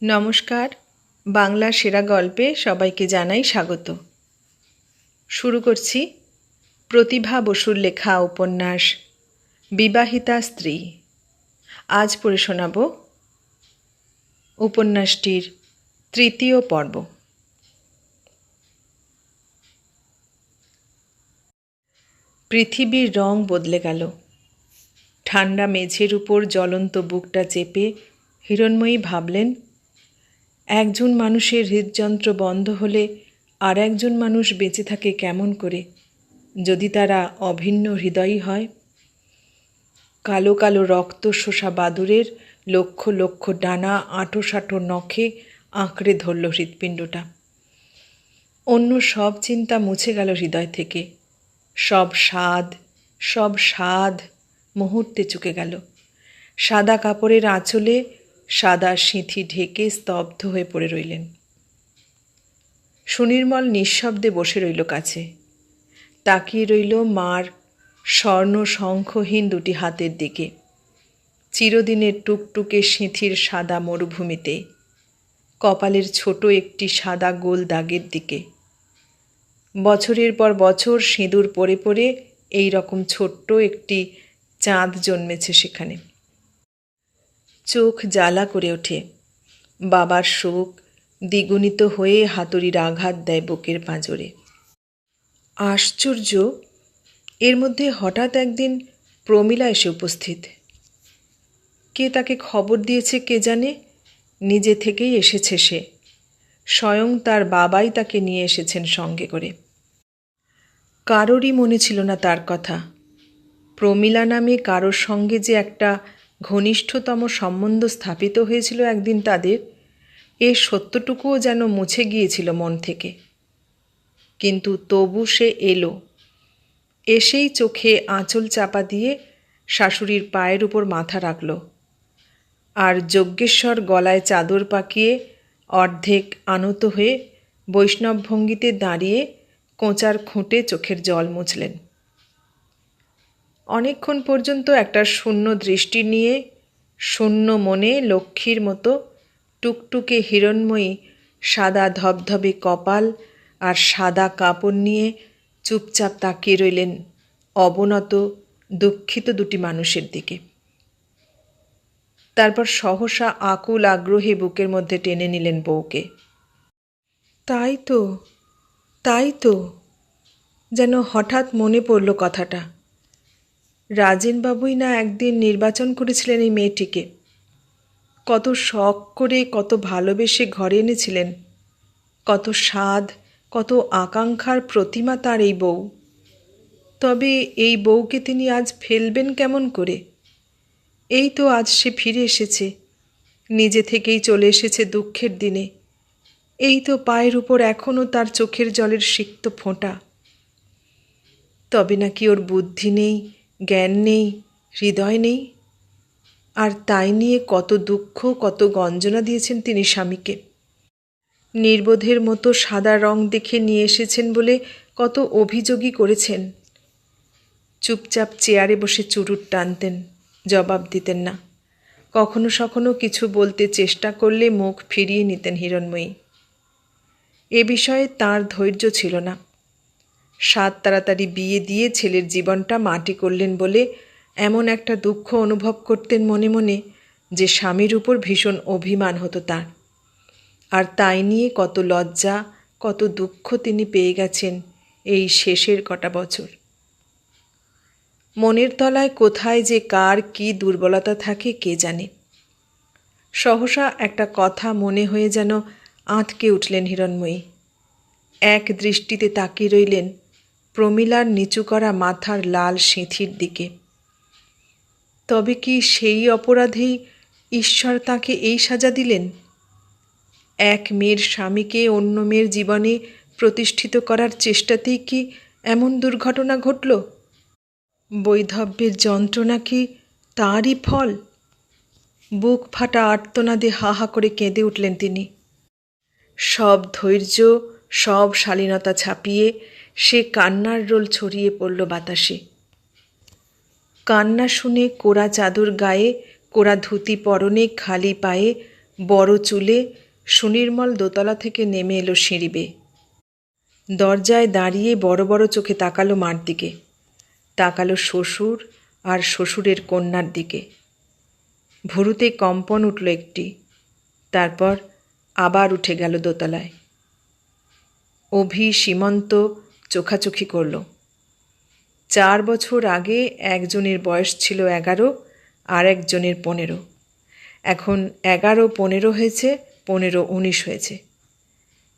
নমস্কার। বাংলা সেরা গল্পে সবাইকে জানাই স্বাগত। শুরু করছি প্রতিভা বসুর লেখা উপন্যাস বিবাহিতা স্ত্রী। আজ পড়ে শোনাব উপন্যাসটির তৃতীয় পর্ব। পৃথিবীর রং বদলে গেল। ঠান্ডা মেঝের উপর জ্বলন্ত বুকটা চেপে হিরণময়ী ভাবলেন, একজন মানুষের হৃদযন্ত্র বন্ধ হলে আর একজন মানুষ বেঁচে থাকে কেমন করে, যদি তারা অভিন্ন হৃদয়ী হয়? কালো কালো রক্ত শোষা বাদুরের লক্ষ লক্ষ ডানা আঁটো নখে আঁকড়ে ধরল হৃৎপিণ্ডটা। অন্য সব চিন্তা মুছে গেল হৃদয় থেকে। সব স্বাদ মুহূর্তে চুকে গেল। সাদা কাপড়ের আঁচলে সাদা সিঁথি ঢেকে স্তব্ধ হয়ে পড়ে রইলেন। সুনির্মল নিঃশব্দে বসে রইল কাছে, তাকিয়ে রইল মার স্বর্ণ শঙ্খহীন দুটি হাতের দিকে, চিরদিনের টুকটুকে সিঁথির সাদা মরুভূমিতে, কপালের ছোট একটি সাদা গোল দাগের দিকে। বছরের পর বছর সিঁদুর পরে পরে এই রকম ছোট্ট একটি চাঁদ জন্মেছে সেখানে। চোখ জ্বালা করে ওঠে। বাবার শোক দ্বিগুণিত হয়ে হাতুড়ির আঘাত দেয় বুকের পাঁজরে। আশ্চর্য, এর মধ্যে হঠাৎ একদিন প্রমীলা এসে উপস্থিত। কে তাকে খবর দিয়েছে কে জানে, নিজে থেকেই এসেছে সে। স্বয়ং তার বাবাই তাকে নিয়ে এসেছেন সঙ্গে করে। কারোরই মনে ছিল না তার কথা। প্রমীলা নামে কারোর সঙ্গে যে একটা ঘনিষ্ঠতম সম্বন্ধ স্থাপিত হয়েছিল একদিন তাদের, এ সত্যটুকুও যেন মুছে গিয়েছিল মন থেকে। কিন্তু তবু সে এলো। এসেই চোখে আঁচল চাপা দিয়ে শাশুড়ির পায়ের উপর মাথা রাখল, আর যজ্ঞেশ্বর গলায় চাদর পাকিয়ে অর্ধেক আনত হয়ে বৈষ্ণব ভঙ্গিতে দাঁড়িয়ে কোঁচার খুঁটে চোখের জল মুছলেন। অনেকক্ষণ পর্যন্ত একটা শূন্য দৃষ্টি নিয়ে শূন্য মনে লক্ষ্মীর মতো টুকটুকে হিরণময়ী সাদা ধবধবে কপাল আর সাদা কাপড় নিয়ে চুপচাপ তাকিয়ে রইলেন অবনত দুঃখিত দুটি মানুষের দিকে। তারপর সহসা আকুল আগ্রহে বুকের মধ্যে টেনে নিলেন বউকে। তাই তো যেন হঠাৎ মনে পড়ল কথাটা। রাজেনবাবুই না একদিন নির্বাচন করেছিলেন এই মেয়েটিকে। কত শখ করে, কত ভালোবেসে ঘরে এনেছিলেন। কত স্বাদ, কত আকাঙ্ক্ষার প্রতিমা তার এই বউ। তবে এই বউকে তিনি আজ ফেলবেন কেমন করে? এই তো আজ সে ফিরে এসেছে, নিজে থেকেই চলে এসেছে দুঃখের দিনে। এই তো পায়ের উপর এখনও তার চোখের জলের সিক্ত ফোঁটা। তবে নাকি ওর বুদ্ধি নেই, জ্ঞান নেই, হৃদয় নেই? আর তাই নিয়ে কত দুঃখ, কত গঞ্জনা দিয়েছেন তিনি স্বামীকে। নির্বোধের মতো সাদা রং দেখে নিয়ে এসেছেন বলে কত অভিযোগই করেছেন। চুপচাপ চেয়ারে বসে চুরুট টানতেন, জবাব দিতেন না। কখনো সখনো কিছু বলতে চেষ্টা করলে মুখ ফিরিয়ে নিতেন হিরণময়ী। এ বিষয়ে তাঁর ধৈর্য ছিল না। তাড়াতাড়ি বিয়ে দিয়ে ছেলের জীবনটা মাটি করলেন বলে এমন একটা দুঃখ অনুভব করতেন মনে মনে যে স্বামীর উপর ভীষণ অভিমান হতো তার। আর তাই নিয়ে কত লজ্জা, কত দুঃখ তিনি পেয়ে গেছেন এই শেষের কটা বছর। মনের তলায় কোথায় যে কার কি দুর্বলতা থাকে কে জানে। সহসা একটা কথা মনে হয়ে যেন আঁতকে উঠলেন হিরণময়ী। এক দৃষ্টিতে তাকিয়ে রইলেন প্রমীলার নিচু করা মাথার লাল সিঁথির দিকে। তবে কি সেই অপরাধেই ঈশ্বর তাঁকে এই সাজা দিলেন? এক মেয়ের স্বামীকে অন্য মেয়ের জীবনে প্রতিষ্ঠিত করার চেষ্টাতেই কি এমন দুর্ঘটনা ঘটল? বৈধব্যের যন্ত্রণা কি তারই ফল? বুক ফাটা আর্তনাদে হা হা করে কেঁদে উঠলেন তিনি। সব ধৈর্য, সব শালীনতা ছাপিয়ে সে কান্নার রোল ছড়িয়ে পড়ল বাতাসে। কান্না শুনে কোরা চাদর গায়ে, কোরা ধুতি পরনে, খালি পায়ে বড় চুলে সুনির্মল দোতলা থেকে নেমে এলো সিঁড়ি বেয়ে। দরজায় দাঁড়িয়ে বড় বড় চোখে তাকালো মার দিকে, তাকালো শ্বশুর আর শ্বশুরের কন্যার দিকে। ভুরুতে কম্পন উঠল একটি, তারপর আবার উঠে গেল দোতলায়। অভি সীমন্ত চোখাচোখি করল। 4 বছর আগে একজনের বয়স ছিল 11 আর একজনের 15। এখন 11-15 হয়েছে, 15-19 হয়েছে।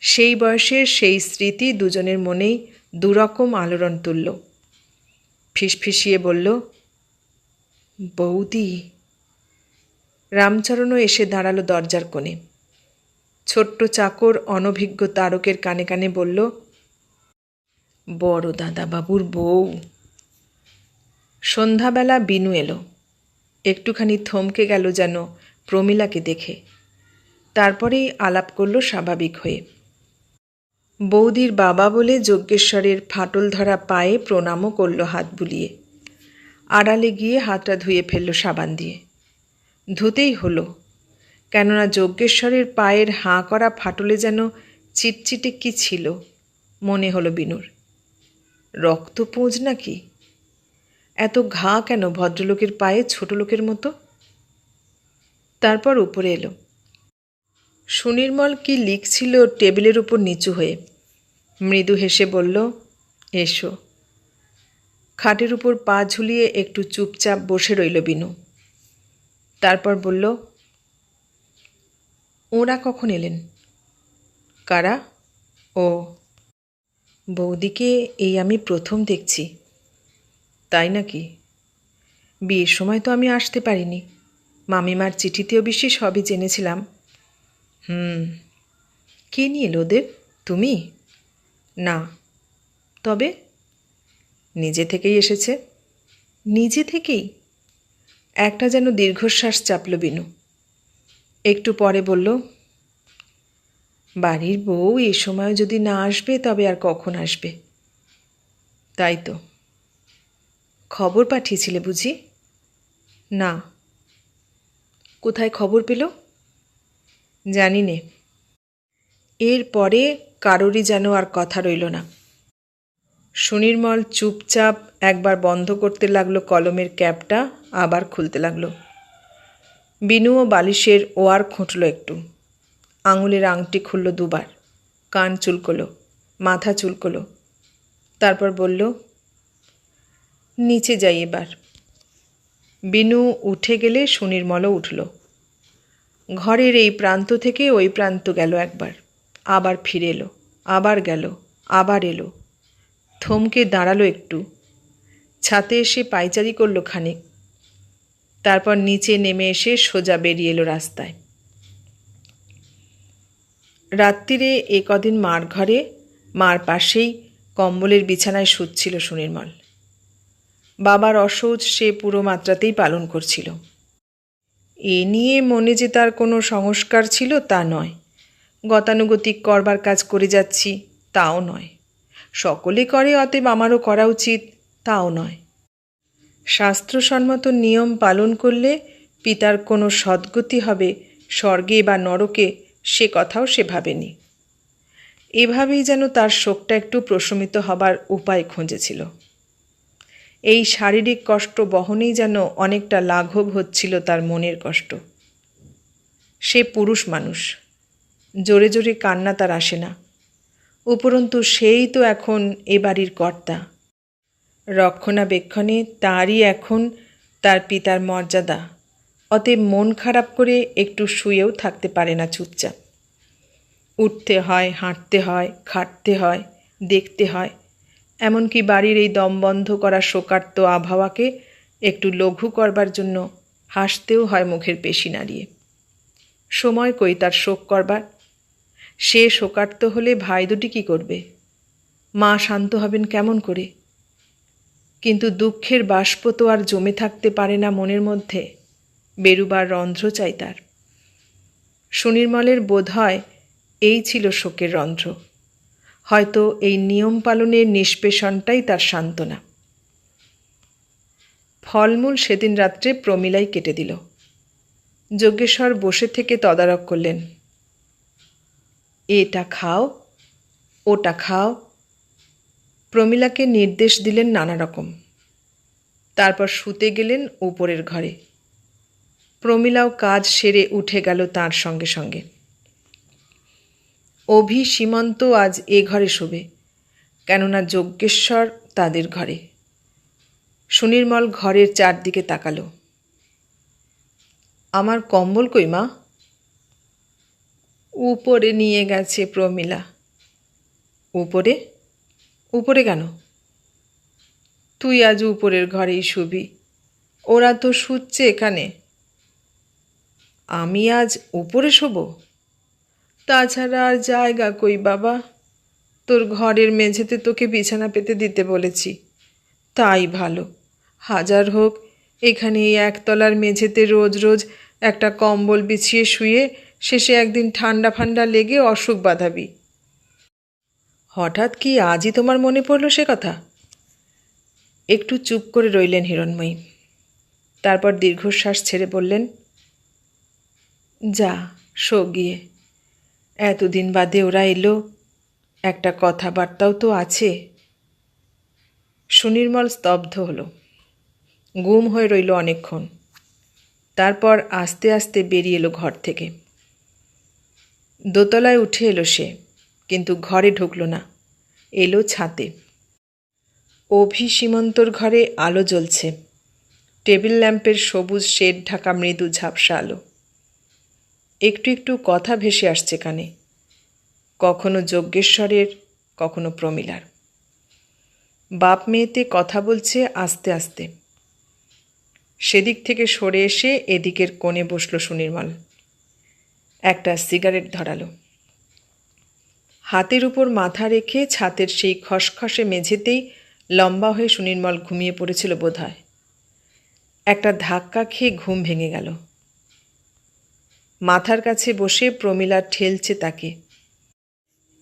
সেই বয়সের সেই স্মৃতি দুজনের মনেই দুরকম আলোড়ন তুলল। ফিসফিসিয়ে বলল, বৌদি। রামচরণও এসে দাঁড়ালো দরজার কোণে। ছোট্ট চাকর অনভিজ্ঞ তারকের কানে কানে বলল, বড় দাদাবাবুর বউ। সন্ধ্যাবেলা বিনু এলো। একটুখানি থমকে গেল যেন প্রমীলাকে দেখে, তারপরেই আলাপ করল স্বাভাবিক হয়ে। বৌদির বাবা বলে যজ্ঞেশ্বরের ফাটল ধরা পায়ে প্রণামও করল হাত বুলিয়ে। আড়ালে গিয়ে হাতটা ধুয়ে ফেলল সাবান দিয়ে। ধুতেই হলো, কেননা যজ্ঞেশ্বরের পায়ের হাঁ করা ফাটলে যেন চিটচিটে কি ছিল মনে হলো বিনুর। রক্তপুঁজ নাকি? এত ঘা কেন ভদ্রলোকের পায়ে ছোট লোকের মতো? তারপর উপরে এলো। সুনির্মল কি লিখছিল টেবিলের উপর নিচু হয়ে। মৃদু হেসে বলল, এসো। খাটের উপর পা ঝুলিয়ে একটু চুপচাপ বসে রইল বিনু। তারপর বলল, ওরা কখন এলেন? কারা? ও, বৌদিকে এই আমি প্রথম দেখছি। তাই নাকি? বিয়ের সময় তো আমি আসতে পারিনি। মামিমার চিঠিতেও বেশি সবই জেনেছিলাম। কে নিয়ে এলো ওদের? তুমি? না। তবে? নিজে থেকেই এসেছে। নিজে থেকেই? একটা যেন দীর্ঘশ্বাস চাপল বিনু। একটু পরে বলল, বাড়ির বউ এ সময় যদি না আসবে তবে আর কখন আসবে? তাই তো। খবর পাঠিয়েছিলে বুঝি? না। কোথায় খবর পেল? জানি নে। এর পরে কারোরই যেন আর কথা রইল না। সুনির্মল চুপচাপ একবার বন্ধ করতে লাগলো কলমের ক্যাপটা, আবার খুলতে লাগলো। বিনুও বালিশের ওয়ার খুঁটল একটু। আঙুলের আংটি খুলল দুবার, কান চুলকলো, মাথা চুলকলো। তারপর বলল, নিচে যাই এবার। বিনু উঠে গেলে সুনির্মলও উঠল। ঘরের এই প্রান্ত থেকে ওই প্রান্ত গেল একবার, আবার ফিরে এলো, আবার গেল, আবার এলো। থমকে দাঁড়ালো একটু। ছাতে এসে পায়চারি করল খানিক। তারপর নিচে নেমে এসে সোজা বেরিয়ে এলো রাস্তায়। রাত্রিরে এ কদিন মার ঘরে, মার পাশেই কম্বলের বিছানায় শুচ্ছিল সুনির্মল। বাবার অসৌচ সে পুরো মাত্রাতেই পালন করছিল। এ নিয়ে মনে যে তার কোনো সংস্কার ছিল তা নয়, গতানুগতিক করবার কাজ করে যাচ্ছি তাও নয়, সকলে করে অতএব আমারও করা উচিত তাও নয়। শাস্ত্রসম্মত নিয়ম পালন করলে পিতার কোনো সদ্গতি হবে স্বর্গে বা নরকে, সে কথাও সে ভাবেনি। এভাবেই যেন তার শোকটা একটু প্রশমিত হবার উপায় খুঁজেছিল। এই শারীরিক কষ্ট বহনেই যেন অনেকটা লাঘব হচ্ছিল তার মনের কষ্ট। সে পুরুষ মানুষ, জোরে জোরে কান্না তার আসে না। উপরন্তু সেই তো এখন এ বাড়ির কর্তা। রক্ষণাবেক্ষণে তারই এখন তার পিতার মর্যাদা। অতএব মন খারাপ করে একটু শুয়েও থাকতে পারে না চুপচাপ। উঠতে হয়, হাঁটতে হয়, খাটতে হয়, দেখতে হয়, এমনকি বাড়ির এই দমবন্ধ করা শোকার্ত আবহাওয়াকে একটু লঘু করবার জন্য হাসতেও হয় মুখের পেশি নাড়িয়ে। সময় কই তার শোক করবার? সে শোকার্ত হলে ভাই দুটি কী করবে? মা শান্ত হবেন কেমন করে? কিন্তু দুঃখের বাষ্প তো আর জমে থাকতে পারে না মনের মধ্যে, বেরুবার রন্ধ্র চাই তার। সুনির্মলের বোধ হয় এই ছিল শোকের রন্ধ্র। হয়তো এই নিয়ম পালনের নিষ্পেষণটাই তার সান্ত্বনা। ফলমূল সেদিন রাত্রে প্রমীলাই কেটে দিল। যজ্ঞেশ্বর বসে থেকে তদারক করলেন। এটা খাও, ওটা খাও, প্রমীলাকে নির্দেশ দিলেন নানা রকম। তারপর শুতে গেলেন উপরের ঘরে। প্রমীলাও কাজ সেরে উঠে গেল তাঁর সঙ্গে সঙ্গে। অভি সীমন্ত আজ এ ঘরে শোবে, কেননা যজ্ঞেশ্বর তাদের ঘরে। সুনির্মল ঘরের চারদিকে তাকালো। আমার কম্বল কই মা? উপরে নিয়ে গেছে প্রমীলা। উপরে? উপরে কেন? তুই আজ উপরের ঘরেই শুবি, ওরা তো শুচ্ছে এখানে। আমি আজ উপরে শোবো? তাছাড়া আর জায়গা কই বাবা? তোর ঘরের মেঝেতে তোকে বিছানা পেতে দিতে বলেছি, তাই ভালো। হাজার হোক এখানে এই একতলার মেঝেতে রোজ রোজ একটা কম্বল বিছিয়ে শুয়ে শেষে একদিন ঠান্ডা ফান্ডা লেগে অসুখ বাঁধাবি। হঠাৎ কি আজই তোমার মনে পড়ল সে কথা? একটু চুপ করে রইলেন হিরণময়ী। তারপর দীর্ঘশ্বাস ছেড়ে বললেন, যা শো গিয়ে। এতদিন বাদে ওরা এলো, একটা কথাবার্তাও তো আছে। সুনির্মল স্তব্ধ হলো, গুম হয়ে রইল অনেকক্ষণ। তারপর আস্তে আস্তে বেরিয়ে এলো ঘর থেকে। দোতলায় উঠে এলো সে, কিন্তু ঘরে ঢুকল না, এলো ছাতে। অভি সীমন্তর ঘরে আলো জ্বলছে, টেবিল ল্যাম্পের সবুজ শেড ঢাকা মৃদু ঝাপসা আলো। একটু একটু কথা ভেসে আসছে কানে, কখনো যজ্ঞেশ্বরের, কখনো প্রমীলার। বাপ মেয়েতে কথা বলছে আস্তে আস্তে। সেদিক থেকে সরে এসে এদিকের কোণে বসল সুনির্মল। একটা সিগারেট ধরালো। হাতের উপর মাথা রেখে ছাতের সেই খসখসে মেঝেতেই লম্বা হয়ে সুনির্মল ঘুমিয়ে পড়েছিল বোধহয়। একটা ধাক্কা খেয়ে ঘুম ভেঙে গেল। মাথার কাছে বসে প্রমীলা ঠেলছে তাকে।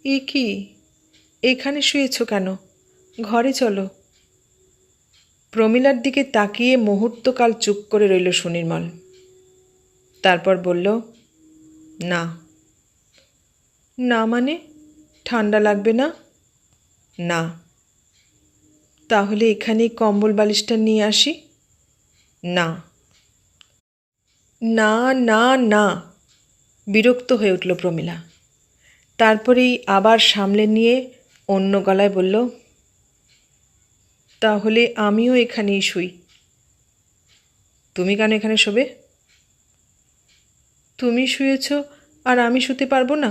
এ কি, এখানে শুয়েছ কেন? ঘরে চলো। প্রমীলার দিকে তাকিয়ে মুহূর্তকাল চুপ করে রইল সুনির্মল। তারপর বলল, না। না মানে? ঠান্ডা লাগবে না? না। তাহলে এখানেই কম্বল বালিশটা নিয়ে আসি? না। না না না, বিরক্ত হয়ে উঠল প্রমীলা। তারপরেই আবার সামলে নিয়ে অন্য গলায় বলল, তাহলে আমিও এখানেই শুই। তুমি কেন এখানে শোবে? তুমি শুয়েছ আর আমি শুতে পারবো না?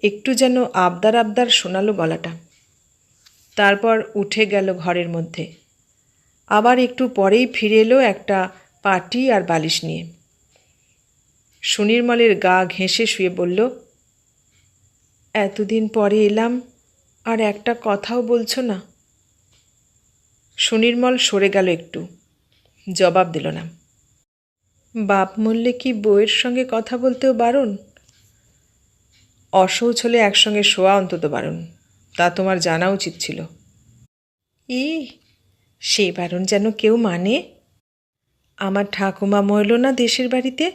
একটু যেন আবদার আবদার শোনালো গলাটা। তারপর উঠে গেল ঘরের মধ্যে। আবার একটু পরেই ফিরে এলো একটা পাটি আর বালিশ নিয়ে। সুনির্মলের গা ঘেঁষে শুয়ে বলল, এতদিন পরে এলাম আর একটা কথাও বলছো না? সুনির্মল সরে গেল একটু, জবাব দিল না। বাপ মরলে কি বউয়ের সঙ্গে কথা বলতেও বারণ? অশৌচ হলে একসঙ্গে শোয়া অন্তত বারণ, তা তোমার জানা উচিত ছিল। সে বারণ যেন কেউ মানে? আমার ঠাকুমা মরল না দেশের বাড়িতে,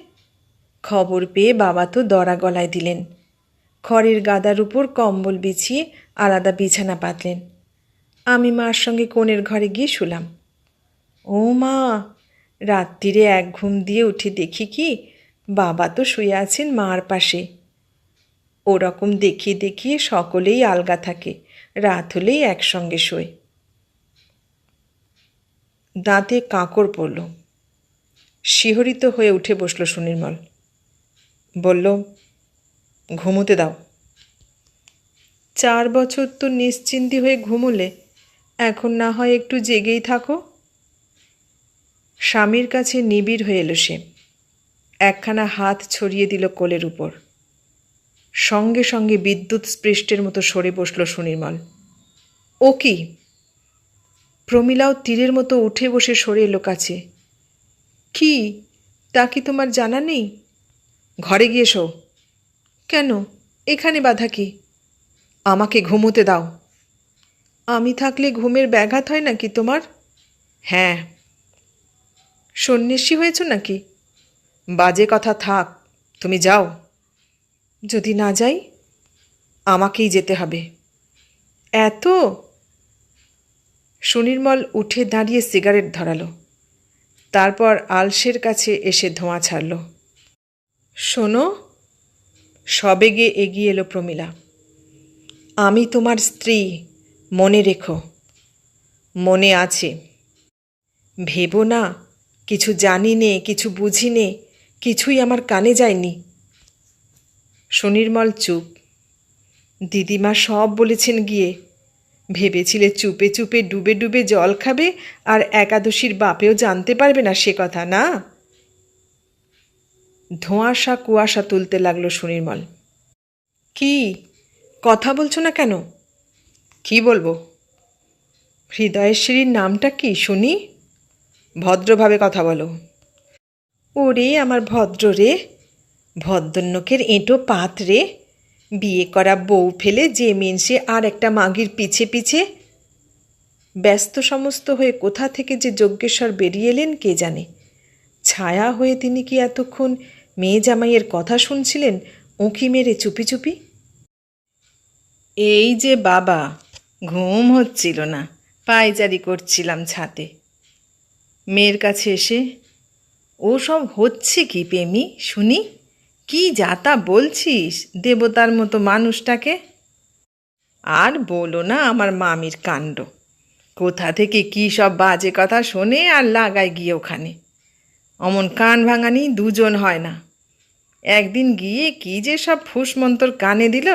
খবর পেয়ে বাবা তো দড়া গলায় দিলেন। খড়ের গাদার উপর কম্বল বিছিয়ে আলাদা বিছানা পাতলেন। আমি মার সঙ্গে কোণের ঘরে গিয়ে শুলাম। ও মা, রাত্রিরে এক ঘুম দিয়ে উঠে দেখি কি, বাবা তো শুয়ে আছেন মার পাশে। ওরকম দেখিয়ে দেখিয়ে সকলেই আলগা থাকে, রাত হলেই একসঙ্গে শোয়। দাঁতে কাঁকর পড়ল। শিহরিত হয়ে উঠে বসল সুনির্মল। বলল, ঘুমোতে দাও। 4 বছর তো নিশ্চিন্তি হয়ে ঘুমোলে, এখন না হয় একটু জেগেই থাকো। স্বামীর কাছে নিবিড় হয়ে এলো সে। একখানা হাত ছড়িয়ে দিল কোলের উপর। সঙ্গে সঙ্গে বিদ্যুৎ স্পৃষ্টের মতো সরে বসল সুনির্মল। ও কি? প্রমীলাও তীরের মতো উঠে বসে সরে এলো কাছে। কি, তা কি তোমার জানা নেই? ঘরে গিয়ে শো। কেন, এখানে বাধা কি? আমাকে ঘুমোতে দাও। আমি থাকলে ঘুমের ব্যাঘাত হয় নাকি তোমার? হ্যাঁ। সন্ন্যাসী হয়েছ নাকি? বাজে কথা থাক, তুমি যাও। যদি না যাই? আমাকেই যেতে হবে। এত? সুনির্মল উঠে দাঁড়িয়ে সিগারেট ধরালো, তারপর আলসের কাছে এসে ধোঁয়া ছাড়ল। শোনো, সবেগে এগিয়ে এলো প্রমীলা। আমি তোমার স্ত্রী, মনে রেখো। মনে আছে। ভেবো না কিছু জানি নে, কিছু বুঝি নে, কিছুই আমার কানে যায়নি। সুনির্মল চুপ। দিদিমা সব বলেছেন গিয়ে। ভেবেছিলে চুপে চুপে ডুবে ডুবে জল খাবে, আর একাদশীর বাপেও জানতে পারবে না সে কথা, না? ধোঁয়াশা কুয়াশা তুলতে লাগলো সুনির্মল। কি কথা বলছো না কেন? কি বলবো? হৃদয়েশ্বরীর নামটা কি শুনি? ভদ্রভাবে কথা বলো। ওরে আমার ভদ্র রে, ভদ্রন্যকের এঁটো পাত রে, বিয়ে করা বউ ফেলে যে মেনসে আর একটা মাগির পিছে পিছে। ব্যস্ত সমস্ত হয়ে কোথা থেকে যে যজ্ঞেশ্বর বেরিয়ে এলেন কে জানে। ছায়া হয়ে তিনি কি এতক্ষণ মেয়ে জামাইয়ের কথা শুনছিলেন উঁকি মেরে চুপি চুপি? এই যে বাবা, ঘুম হচ্ছিল না, পায়চারি করছিলাম ছাতে। মেয়ের কাছে এসে, ও সব হচ্ছে কি প্রেমী শুনি? কি যাতা বলছিস দেবতার মতো মানুষটাকে? আর বলো না আমার মামির কাণ্ড। কোথা থেকে কি সব বাজে কথা শোনে আর লাগায় গিয়ে ওখানে। অমন কান ভাঙানি দুজন হয় না। একদিন গিয়ে কি যে সব ফুসমন্তর কানে দিল,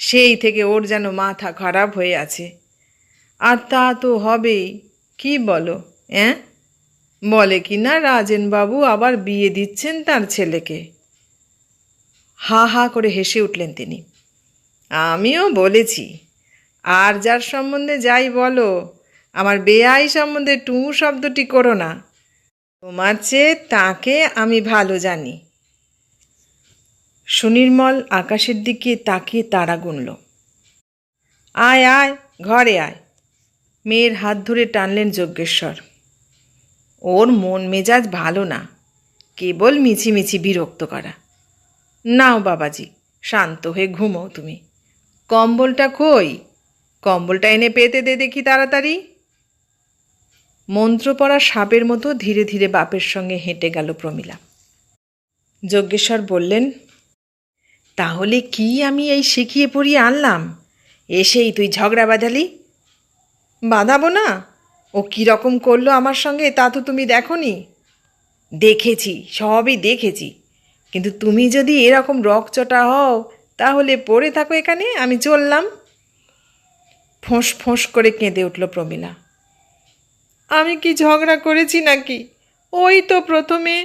সেই থেকে ওর যেন মাথা খারাপ হয়ে আছে। আর তা তো হবেই, কি বলো? বলে কি না রাজেনবাবু আবার বিয়ে দিচ্ছেন তার ছেলেকে। হা হা করে হেসে উঠলেন তিনি। আমিও বলেছি, আর যার সম্বন্ধে যাই বলো, আমার বেয়াই সম্বন্ধে টু শব্দটি করো না। তোমার চেয়ে তাকে আমি ভালো জানি। সুনির্মল আকাশের দিকে তাকিয়ে তারা গুনল। আয় আয়, ঘরে আয়। মেয়ের হাত ধরে টানলেন যজ্ঞেশ্বর। ওর মন মেজাজ ভালো না, কেবল মিছিমিছি বিরক্ত করা। নাও বাবাজি, শান্ত হয়ে ঘুমো তুমি। কম্বলটা কই? কম্বলটা এনে পেতে দে দেখি তাড়াতাড়ি। মন্ত্র পড়া সাপের মতো ধীরে ধীরে বাপের সঙ্গে হেঁটে গেল প্রমীলা। যজ্ঞেশ্বর বললেন, তাহলে কি আমি এই শিখিয়ে পড়িয়ে আনলাম, এসেই তুই ঝগড়া বাঁধালি? বাঁধাবো না? ও কীরকম করলো আমার সঙ্গে তা তো তুমি দেখোনি? দেখেছি, সবই দেখেছি, কিন্তু তুমি যদি এরকম রকচটা হও তাহলে পড়ে থাকো এখানে, আমি চললাম। ফোঁস ফোঁস করে কেঁদে উঠল প্রমীলা। আমি কি ঝগড়া করেছি নাকি? ওই তো প্রথমে।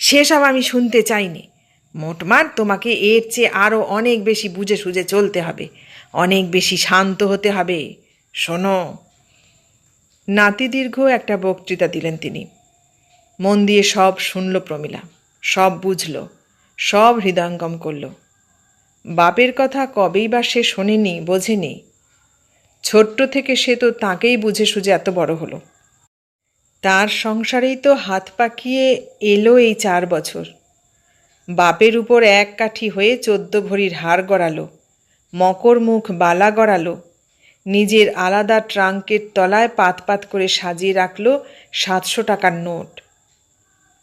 সেসব আমি শুনতে চাইনি। মোটমাট তোমাকে এর চেয়ে আরও অনেক বেশি বুঝে সুঝে চলতে হবে, অনেক বেশি শান্ত হতে হবে। শোনো। নাতি দীর্ঘ একটা বক্তৃতা দিলেন তিনি। মন দিয়ে সব শুনল প্রমীলা, সব বুঝল, সব হৃদয়ঙ্গম করল। বাপের কথা কবেই বা সে শোনেনি, বোঝেনি। ছোট্ট থেকে সে তো তাকেই বুঝে সুঝে এত বড় হলো। তার সংসারেই তো হাত পাকিয়ে এলো এই 4 বছর। বাপের উপর এক কাঠি হয়ে 14 ভরির হার গড়ালো, মকর মুখ বালা গড়ালো, নিজের আলাদা ট্রাঙ্কের তলায় পাত পাত করে সাজিয়ে রাখল 700 টাকার নোট।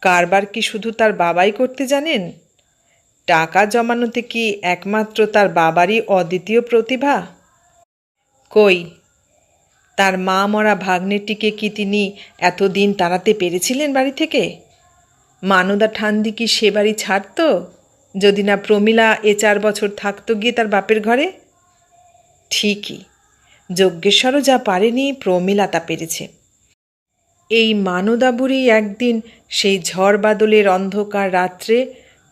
কারবার কি শুধু তার বাবাই করতে জানেন? টাকা জমানোতে কি একমাত্র তার বাবারই অদ্বিতীয় প্রতিভা? কই, তার মা মরা ভাগ্নেটিকে কি তিনি এতদিন তাড়াতে পেরেছিলেন বাড়ি থেকে? মানদা ঠান্দি কি সে বাড়ি ছাড়ত যদি না প্রমীলা 4 বছর থাকতো গিয়ে তার বাপের ঘরে? ঠিকই, যজ্ঞেশ্বরও যা পারেনি প্রমীলা তা পেরেছে। এই মানদা বুড়ি একদিন সেই ঝড় বাদলের অন্ধকার রাত্রে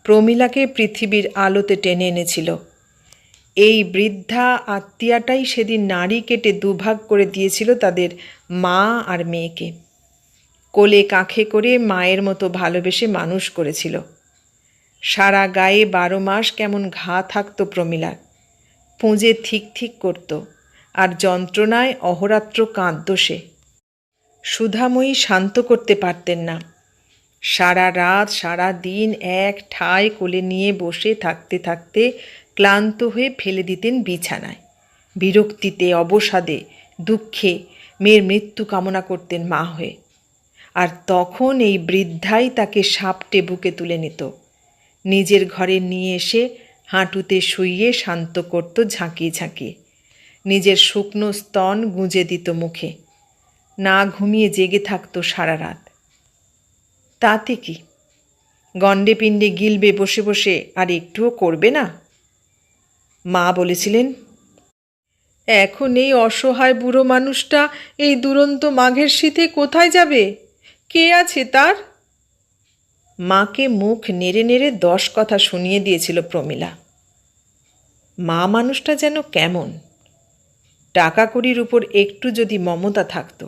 প্রমীলাকে পৃথিবীর আলোতে টেনে এনেছিল। এই বৃদ্ধা আত্মীয়াটাই সেদিন নাড়ি কেটে দুভাগ করে দিয়েছিল তাদের মা আর মেয়েকে। কোলে কাঁখে করে মায়ের মতো ভালোবেসে মানুষ করেছিল। সারা গায়ে 12 মাস কেমন ঘা থাকতো প্রমীলার। পুঁজে ঠিক ঠিক করত, আর যন্ত্রণায় অহরাত্র কাঁদত সে। সুধাময়ী শান্ত করতে পারতেন না। সারা রাত সারা দিন এক ঠায় কোলে নিয়ে বসে থাকতে থাকতে ক্লান্ত হয়ে ফেলে দিতেন বিছানায়। বিরক্তিতে, অবসাদে, দুঃখে মেয়ের মৃত্যু কামনা করতেন মা হয়ে। আর তখন এই বৃদ্ধাই তাকে সাপটে বুকে তুলে নিত, নিজের ঘরে নিয়ে এসে হাঁটুতে শুইয়ে শান্ত করত ঝাঁকিয়ে ঝাঁকিয়ে, নিজের শুকনো স্তন গুঁজে দিত মুখে, না ঘুমিয়ে জেগে থাকত সারা রাত। তাতে কি, গণ্ডে পিণ্ডে গিলবে বসে বসে, আর একটুও করবে না? মা বলেছিলেন, এখন এই অসহায় বুড়ো মানুষটা এই দুরন্ত মাঘের শীতে কোথায় যাবে? কে আছে তার? মাকে মুখ নেড়ে নেড়ে 10 কথা শুনিয়ে দিয়েছিল প্রমীলা। মা মানুষটা যেন কেমন। টাকা কড়ির উপর একটু যদি মমতা থাকত,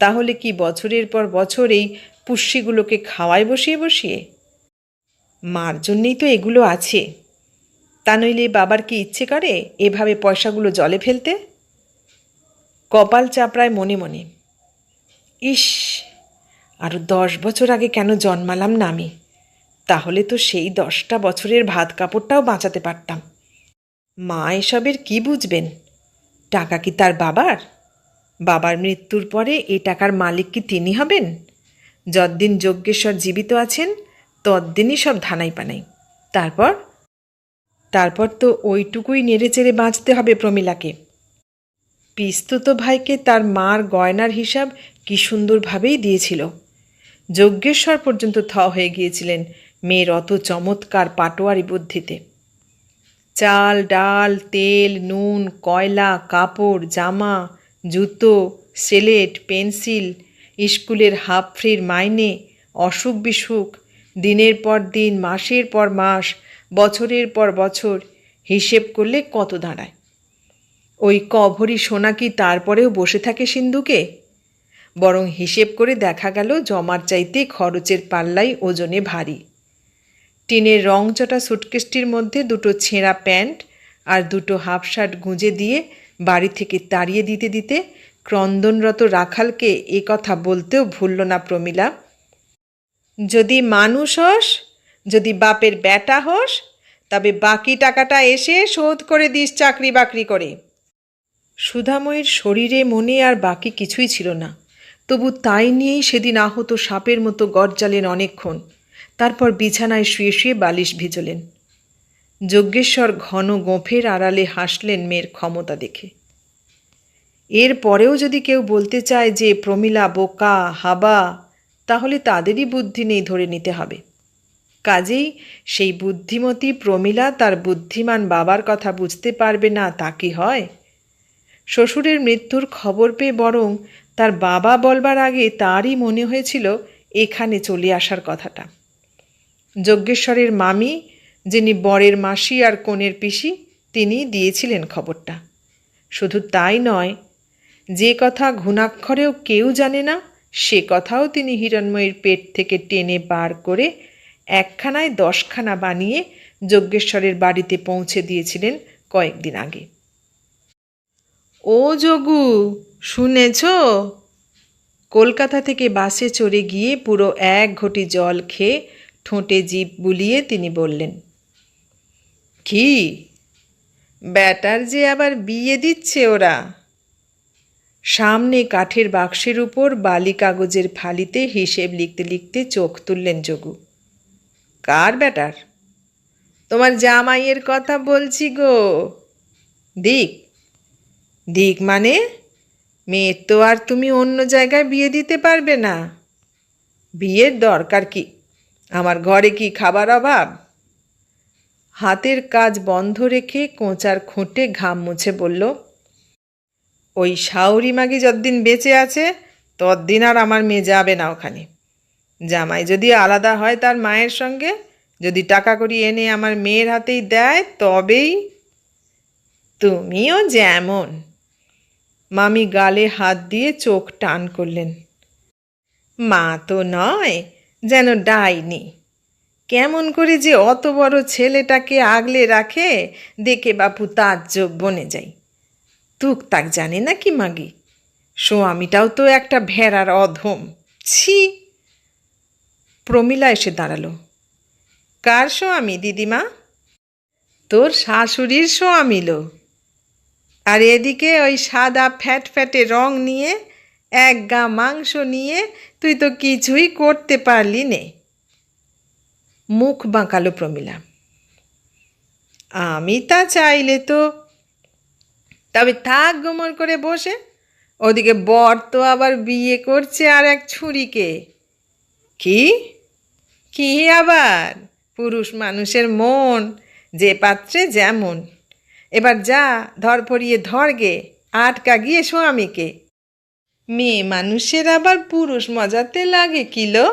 তাহলে কি বছরের পর বছর এই পুষ্যিগুলোকে খাওয়ায় বসিয়ে বসিয়ে? মার জন্যেই তো এগুলো আছে, তা নইলে বাবার কি ইচ্ছে করে এভাবে পয়সাগুলো জলে ফেলতে? কপাল চাপড়ায় মনে মনে, ইস, আরও 10 বছর আগে কেন জন্মালাম না আমি? তাহলে তো সেই 10টা বছরের ভাত কাপড়টাও বাঁচাতে পারতাম। মা এসবের কি বুঝবেন? টাকা কি তার বাবার? বাবার মৃত্যুর পরে এ টাকার মালিক কি তিনি হবেন? যতদিন যজ্ঞেশ্বর জীবিত আছেন ততদিনই সব ধানাই পানাই। তারপর তো ওইটুকুই নেড়ে চেড়ে বাঁচতে হবে প্রমীলাকে। পিস্তুত ভাইকে তার মার গয়নার হিসাব কি সুন্দরভাবেই দিয়েছিল। যজ্ঞেশ্বর পর্যন্ত হয়ে গিয়েছিলেন মেয়ের অত চমৎকার পাটোয়ারি বুদ্ধিতে। চাল, ডাল, তেল, নুন, কয়লা, কাপড়, জামা, জুতো, সেলেট, পেন্সিল, স্কুলের হাফ ফ্রির মাইনে, অসুখ বিসুখ, দিনের পর দিন, মাসের পর মাস, বছরের পর বছর, হিসেব করলে কত দাঁড়ায়? ওই কভরি সোনা কি তারপরেও বসে থাকে সিন্ধুকে? বরং হিসেব করে দেখা গেল জমার চাইতে খরচের পাল্লাই ওজনে ভারী। টিনের রংচটা সুটকেসটির মধ্যে 2টো ছেঁড়া প্যান্ট আর 2টো হাফ শার্ট গুঁজে দিয়ে বাড়ি থেকে তাড়িয়ে দিতে দিতে ক্রন্দনরত রাখালকে এ কথা বলতেও ভুলল না প্রমীলা, যদি মানুষ হস, যদি বাপের বেটা হস, তবে বাকি টাকাটা এসে শোধ করে দিস চাকরি বাকরি করে। সুধাময়ীর শরীরে মনে আর বাকি কিছুই ছিল না, তবু তাই নিয়েই সেদিন আহত সাপের মতো গর্জালেন অনেকক্ষণ। তারপর বিছানায় শুয়ে শুয়ে বালিশ ভিজলেন। যজ্ঞেশ্বর ঘন গোঁফের আড়ালে হাসলেন মেয়ের ক্ষমতা দেখে। এর পরেও যদি কেউ বলতে চায় যে প্রমীলা বোকা, হাবা, তাহলে তাদেরই বুদ্ধি নেই ধরে নিতে হবে। কাজেই সেই বুদ্ধিমতী প্রমীলা তার বুদ্ধিমান বাবার কথা বুঝতে পারবে না তা কি হয়? শ্বশুরের মৃত্যুর খবর পেয়ে বরং তার বাবা বলবার আগে তারই মনে হয়েছিল এখানে চলে আসার কথাটা। যজ্ঞেশ্বরের মামি, যিনি বরের মাসি আর কনের পিসি, তিনি দিয়েছিলেন খবরটা। শুধু তাই নয়, যে কথা ঘুণাক্ষরেও কেউ জানে না সে কথাও তিনি হিরণ্ময়ীর পেট থেকে টেনে বার করে 1খানায় 10খানা বানিয়ে যজ্ঞেশ্বরের বাড়িতে পৌঁছে দিয়েছিলেন কয়েকদিন আগে। ও যোগু, শুনেছ? কলকাতা থেকে বাসে চড়ে গিয়ে পুরো 1 ঘটি জল খেয়ে ঠোঁটে জিভ বুলিয়ে তিনি বললেন, কি ব্যাটার যে আবার বিয়ে দিচ্ছে ওরা। সামনে কাঠের বাক্সের উপর বালি কাগজের ফালিতে হিসেব লিখতে লিখতে চোখ তুললেন যোগু। কার ব্যাটার? তোমার জামাইয়ের কথা বলছি গো। দিক? দিক মানে? মেয়ের তো আর তুমি অন্য জায়গায় বিয়ে দিতে পারবে না। বিয়ের দরকার কি? আমার ঘরে কি খাবার অভাব? হাতের কাজ বন্ধ রেখে কোঁচার খুঁটে ঘাম মুছে বলল, ওই শাউরি মাগি যতদিন বেঁচে আছে ততদিন আর আমার মেয়ে যাবে না ওখানে। জামাই যদি আলাদা হয় তার মায়ের সঙ্গে, যদি টাকা করি এনে আমার মেয়ের হাতেই দেয়, তবেই। তুমিও যেমন। মামি গালে হাত দিয়ে চোখ টান করলেন। মা তো নয়, যেন ডাইনি। কেমন করে যে অত বড় ছেলেটাকে আগলে রাখে দেখে বাপু তাজ্জব বনে যাই। টুকটাক জানে না কি মাগি? স্বামীটাও তো একটা ভেড়ার অধম। ছি! প্রমীলা এসে দাঁড়ালো। কার স্বামী দিদিমা? তোর শাশুড়ির স্বামী লো। আর এদিকে ওই সাদা ফ্যাট ফ্যাটে রং নিয়ে, এক গা মাংস নিয়ে তুই তো কিছুই করতে পারলি নে। মুখ বাঁকালো প্রমীলা। আমি তা চাইলে তো। তবে থাক গোমর করে বসে। ওদিকে বর তো আবার বিয়ে করছে আর এক ছুরিকে। কি কি আবার? পুরুষ মানুষের মন যে পাত্রে যেমন। এবার যা ধরফরিয়ে ধরগে, আটকা গিয়ে স্বামীকে। মেয়ে মানুষের আবার পুরুষ মজাতে লাগে কিলো?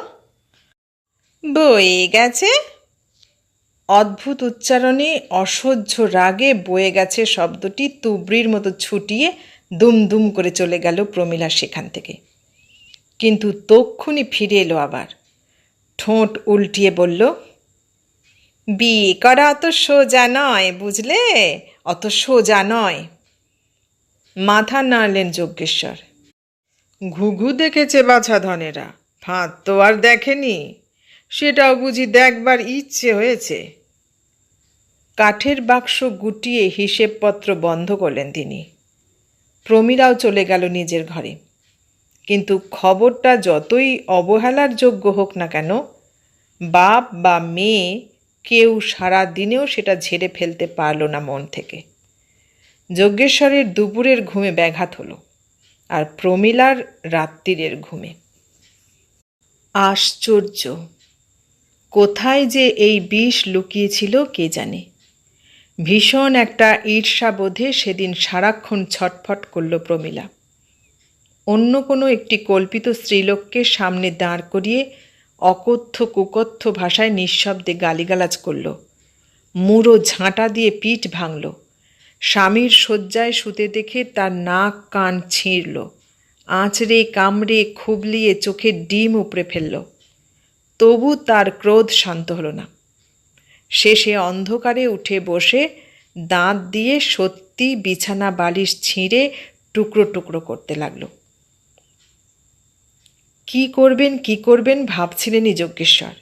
বয়ে গেছে। অদ্ভুত উচ্চারণে অসহ্য রাগে বয়ে গেছে শব্দটি তুবড়ির মতো ছুটিয়ে দুমদুম করে চলে গেল প্রমীলা সেখান থেকে। কিন্তু তক্ষুনি ফিরে এলো আবার। ঠোঁট উল্টিয়ে বলল, বিয়ে করা অত সোজা নয় বুঝলে, অত সোজা নয়। মাথা নাড়লেন যজ্ঞেশ্বর। ঘুঘু দেখেছে বাছা ধনেরা, ফাঁদ তো আর দেখেনি। সেটাও বুঝি দেখবার ইচ্ছে হয়েছে। কাঠের বাক্স গুটিয়ে হিসেবপত্র বন্ধ করলেন তিনি। প্রমীলাও চলে গেল নিজের ঘরে। কিন্তু খবরটা যতই অবহেলার যোগ্য হোক না কেন, বাপ বা মেয়ে কেউ সারা দিনেও সেটা ঝেড়ে ফেলতে পারল না মন থেকে। যজ্ঞেশ্বরের দুপুরের ঘুমে ব্যাঘাত হলো, আর প্রমীলার রাত্রিরের ঘুমে। আশ্চর্য! কোথায় যে এই বিষ লুকিয়েছিল কে জানে। ভীষণ একটা ঈর্ষাবোধে সেদিন সারাক্ষণ ছটফট করল প্রমীলা। অন্য কোনো একটি কল্পিত স্ত্রীলোককে সামনে দাঁড় করিয়ে অকথ্য কুকথ্য ভাষায় নিঃশব্দে গালিগালাজ করল, মুড়ো ঝাঁটা দিয়ে পিঠ ভাঙল, স্বামীর শয্যায় শুতে দেখে তার নাক কান ছিঁড়ল, আঁচড়ে কামড়ে খুবলিয়ে চোখের ডিম উপড়ে ফেলল। তবু তার ক্রোধ শান্ত হলো না। শেষে অন্ধকারে উঠে বসে দাঁত দিয়ে সত্যি বিছানা বালিশ ছিঁড়ে টুকরো টুকরো করতে লাগল। কি করবেন ভাবছিলেনই যজ্ঞেশ্বর।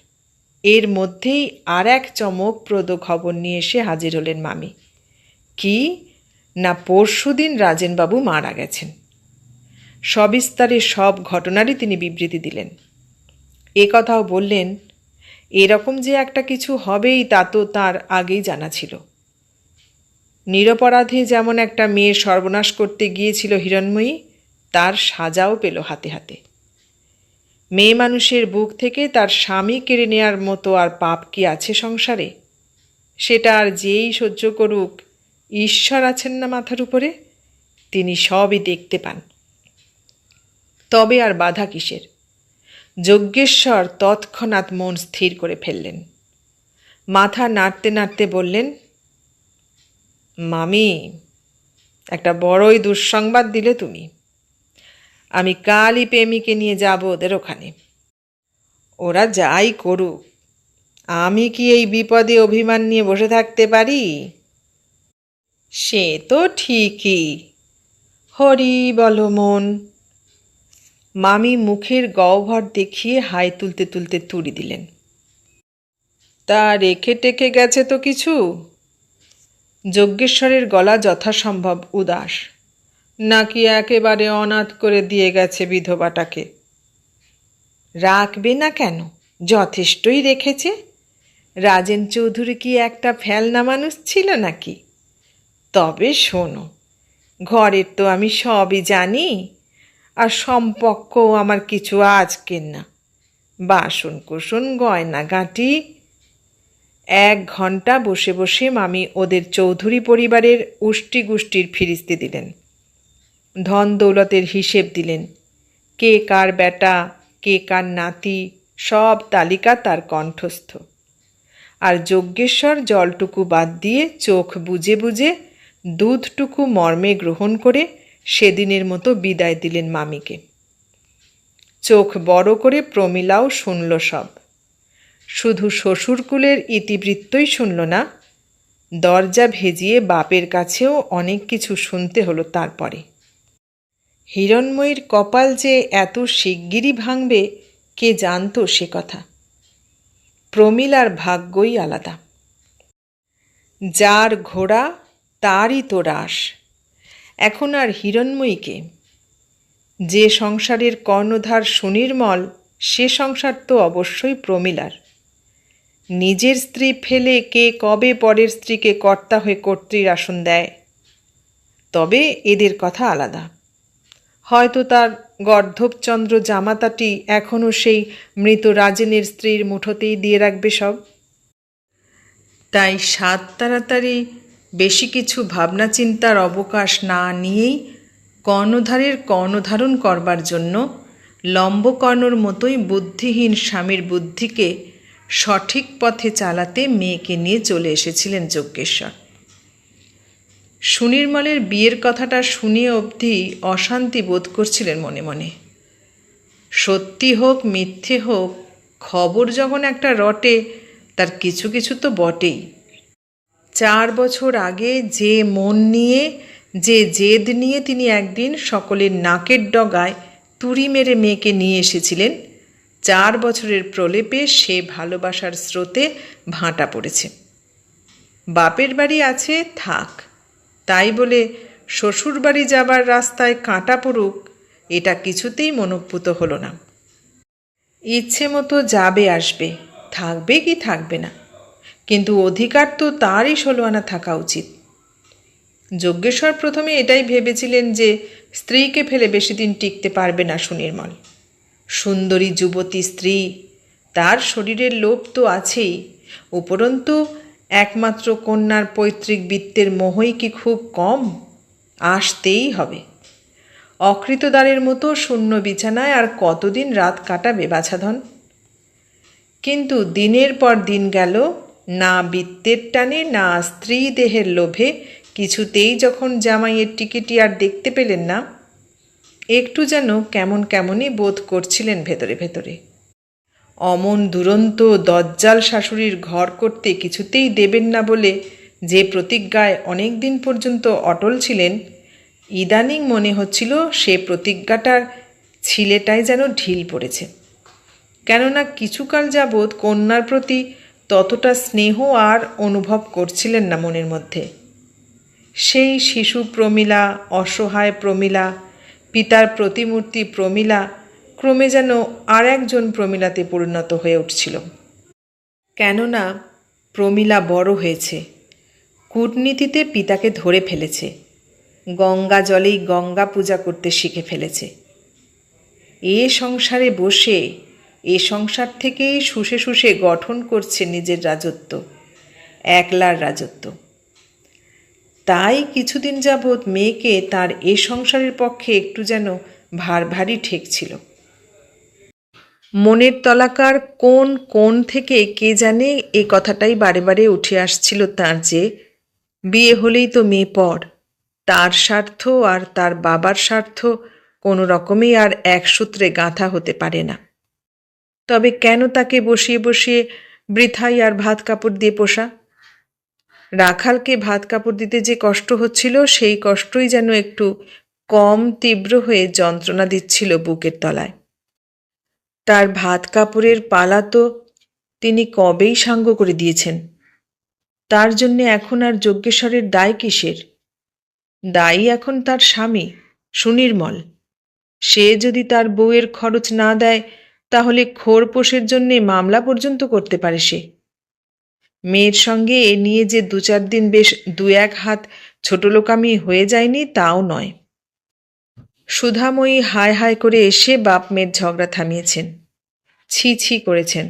এর মধ্যেই আর এক চমকপ্রদ খবর নিয়ে এসে হাজির হলেন মামি। কি না, পরশুদিন রাজেনবাবু মারা গেছেন। সবিস্তারে সব ঘটনারই তিনি বিবৃতি দিলেন। এ কথাও বললেন, এরকম যে একটা কিছু হবেই তা তো তার আগেই জানা ছিল। নিরপরাধে যেমন একটা মেয়ের সর্বনাশ করতে গিয়েছিল হিরণ্ময়ী, তার সাজাও পেল হাতে হাতে। মেয়ে মানুষের বুক থেকে তার স্বামী কেড়ে নেওয়ার মতো আর পাপ কি আছে সংসারে? সেটা আর যেই সহ্য করুক, ঈশ্বর আছেন না মাথার উপরে, তিনি সবই দেখতে পান। তবে আর বাধা কিসের? যজ্ঞেশ্বর তৎক্ষণাৎ মন স্থির করে ফেললেন। মাথা নাড়তে নাড়তে বললেন, মামি, একটা বড়ই দুঃসংবাদ দিলে তুমি। আমি কালই প্রেমিকে নিয়ে যাব ওদের ওখানে। ওরা যাই করুক, আমি কি এই বিপদে অভিমান নিয়ে বসে থাকতে পারি? সে তো ঠিকই। হরি বলো মন। মামি মুখের গহ্বর দেখিয়ে হাই তুলতে তুলতে তুড়ি দিলেন। তা রেখে টেকে গেছে তো কিছু? যজ্ঞেশ্বরের গলা যথাসম্ভব উদাস। নাকি একেবারে অনাথ করে দিয়ে গেছে বিধবাটাকে? রাখবে না কেন, যথেষ্টই রেখেছে। রাজেন চৌধুরী কি একটা ফেলনা মানুষ ছিল নাকি? তবে শোনো, ঘরের তো আমি সবই জানি, আর সম্পর্কও আমার কিছু আজকের না। বাসন কুসন গয়না গাঁটি। 1 ঘন্টা বসে বসে মামি ওদের চৌধুরী পরিবারের উষ্টি গুষ্টির ফিরিস্তি দিলেন, ধন দৌলতের হিসেব দিলেন, কে কার বেটা, কে কার নাতি, সব তালিকা তার কণ্ঠস্থ। আর যজ্ঞেশ্বর জলটুকু বাদ দিয়ে চোখ বুজে বুজে দুধটুকু মর্মে গ্রহণ করে সেদিনের মতো বিদায় দিলেন মামিকে। চোখ বড় করে প্রমীলাও শুনল সব। শুধু শ্বশুরকুলের ইতিবৃত্তই শুনল না, দরজা ভেজিয়ে বাপের কাছেও অনেক কিছু শুনতে হলো তারপরে। হিরণ্ময়ীর কপাল যে এত শিগগিরই ভাঙবে কে জানত সে কথা। প্রমীলার ভাগ্যই আলাদা। যার ঘোড়া তারই তো রাস। এখন আর হিরণ্ময়ীকে, যে সংসারের কর্ণধার সুনির্মল, সে সংসার তো অবশ্যই প্রমীলার। নিজের স্ত্রী ফেলে কে কবে পরের স্ত্রীকে কর্তা হয়ে কর্ত্রীর আসন দেয়? তবে এদের কথা আলাদা। হয়তো তার গর্ধবচন্দ্র জামাতাটি এখনও সেই মৃত রাজেনের স্ত্রীর মুঠোতেই দিয়ে রাখবে সব। তাই সাত তাড়াতাড়ি বেশি কিছু ভাবনা চিন্তার অবকাশ না নিয়েই কর্ণধারের কর্ণধারণ করবার জন্য লম্বকর্ণর মতোই বুদ্ধিহীন স্বামীর বুদ্ধিকে সঠিক পথে চালাতে মেয়েকে নিয়ে চলে এসেছিলেন যজ্ঞেশ্বর। সুনির্মলের বিয়ের কথাটা শুনিয়ে অবধি অশান্তি বোধ করছিলেন মনে মনে। সত্যি হোক মিথ্যে হোক, খবর যখন একটা রটে, তার কিছু কিছু তো বটেই। 4 বছর আগে যে মন নিয়ে, যে জেদ নিয়ে তিনি একদিন সকলের নাকের ডগায় তুড়ি মেরে মেয়েকে নিয়ে এসেছিলেন, 4 বছরের প্রলেপে সে ভালোবাসার স্রোতে ভাঁটা পড়েছে। বাপের বাড়ি আছে, থাক, তাই বলে শ্বশুর বাড়ি যাবার রাস্তায় কাঁটা পড়ুক, এটা কিছুতেই মনোপুত হলো না। ইচ্ছে মতো যাবে আসবে, থাকবে কি থাকবে না, কিন্তু অধিকার তো তারই 16 আনা থাকা উচিত। যজ্ঞেশ্বর প্রথমে এটাই ভেবেছিলেন যে স্ত্রীকে ফেলে বেশি দিন টিকতে পারবে না সুনির্মল। সুন্দরী যুবতী স্ত্রী, তার শরীরের লোভ তো আছেই, উপরন্তু একমাত্র কন্যার পৈতৃক বৃত্তের মোহই কি খুব কম? আসতেই হবে। অকৃতদারের মতো শূন্য বিছানায় আর কতদিন রাত কাটাবে বাছাধন? কিন্তু দিনের পর দিন গেল, না বৃত্তের টানে না স্ত্রী দেহের লোভে কিছুতেই যখন জামাইয়ের টিকিটি আর দেখতে পেলেন না, একটু যেন কেমন কেমনই বোধ করছিলেন ভেতরে ভেতরে। অমন দুরন্ত দজ্জাল শাশুড়ির ঘর করতে কিছুতেই দেবেন না বলে যে প্রতিজ্ঞায় অনেক দিন পর্যন্ত অটল ছিলেন, ইদানিং মনে হচ্ছিল সে প্রতিজ্ঞাটার ছিলেটাই যেন ঢিল পড়েছে। কেননা কিছুকাল যাবৎ কন্যার প্রতি ততটা স্নেহ আর অনুভব করছিলেন না মনের মধ্যে। সেই শিশু প্রমীলা, অসহায় প্রমীলা, পিতার প্রতিমূর্তি প্রমীলা ক্রমে যেন আর একজন প্রমীলাতে পরিণত হয়ে উঠছিল। কেননা প্রমীলা বড় হয়েছে, কূটনীতিতে পিতাকে ধরে ফেলেছে, গঙ্গা জলেই গঙ্গা পূজা করতে শিখে ফেলেছে। এ সংসারে বসে, এ সংসার থেকেই শুষে শুষে গঠন করছে নিজের রাজত্ব, একলার রাজত্ব। তাই কিছুদিন যাবৎ মেয়েকে তার এ সংসারের পক্ষে একটু যেন ভারী ঠেকছিল। মনের তলাকার কোন কোণ থেকে কে জানে এ কথাটাই বারে বারে উঠে আসছিল তার, যে বিয়ে হলেই তো মেয়ে পর, তার স্বার্থ আর তার বাবার স্বার্থ কোনো রকমেই আর এক সূত্রে গাঁথা হতে পারে না। তবে কেন তাকে বসিয়ে বসিয়ে বৃথাই আর ভাত কাপড় দিয়ে পোষা? রাখালকে ভাত কাপড় দিতে যে কষ্ট হচ্ছিল, সেই কষ্টই যেন একটু কম তীব্র হয়ে যন্ত্রণা দিচ্ছিল বুকের তলায়। তার ভাত কাপড়ের পালা তো তিনি কবেই সাঙ্গ করে দিয়েছেন। তার জন্যে এখন আর যজ্ঞেশ্বরের দায় কিসের? দায়ী এখন তার স্বামী সুনির্মল। সে যদি তার বউয়ের খরচ না দেয়, তাহলে খোরপোশের জন্যে মামলা পর্যন্ত করতে পারে সে। মেয়ের সঙ্গে এ নিয়ে যে 2-4 দিন বেশ 2-1 হাত ছোটলোকামি হয়ে যায়নি, তাও নয়। সুধাময়ী হায় হায় করে এসে বাপ মেয়ের ঝগড়া থামিয়েছেন, ছি ছি করেছেন,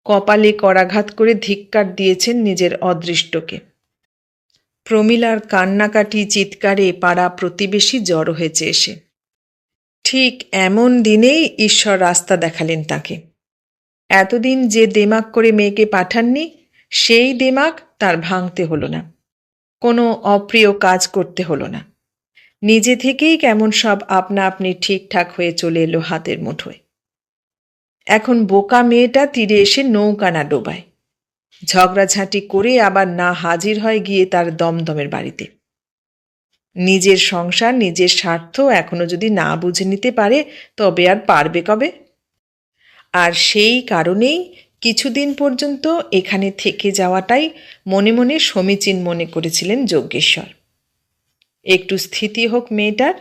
কপালে করাঘাত করে ধিক্কার দিয়েছেন নিজের অদৃষ্টকে। প্রমীলার কান্নাকাটি চিৎকারে পাড়া প্রতিবেশী জড়ো হয়েছে এসে। ঠিক এমন দিনেই ঈশ্বর রাস্তা দেখালেন তাকে। এতদিন যে দেমাক করে মেয়েকে পাঠাননি, সেই দেমাক তার ভাঙতে হলো না, কোনো অপ্রিয় কাজ করতে হলো না। নিজে থেকেই কেমন সব আপনা আপনি ঠিকঠাক হয়ে চলে এলো হাতের মুঠোয়। এখন বোকা মেয়েটা তীরে এসে নৌকা না ডোবায়, ঝগড়াঝাঁটি করে আবার না হাজির হয় গিয়ে তার দমদমের বাড়িতে। নিজের সংসার, নিজের স্বার্থ এখনো যদি না বুঝে নিতে পারে, তবে আর পারবে কবে? আর সেই কারণেই কিছুদিন পর্যন্ত এখানে থেকে যাওয়াটাই মনে মনে সমীচীন মনে করেছিলেন যজ্ঞেশ্বর। একটু স্থিতি হোক মেয়েটার,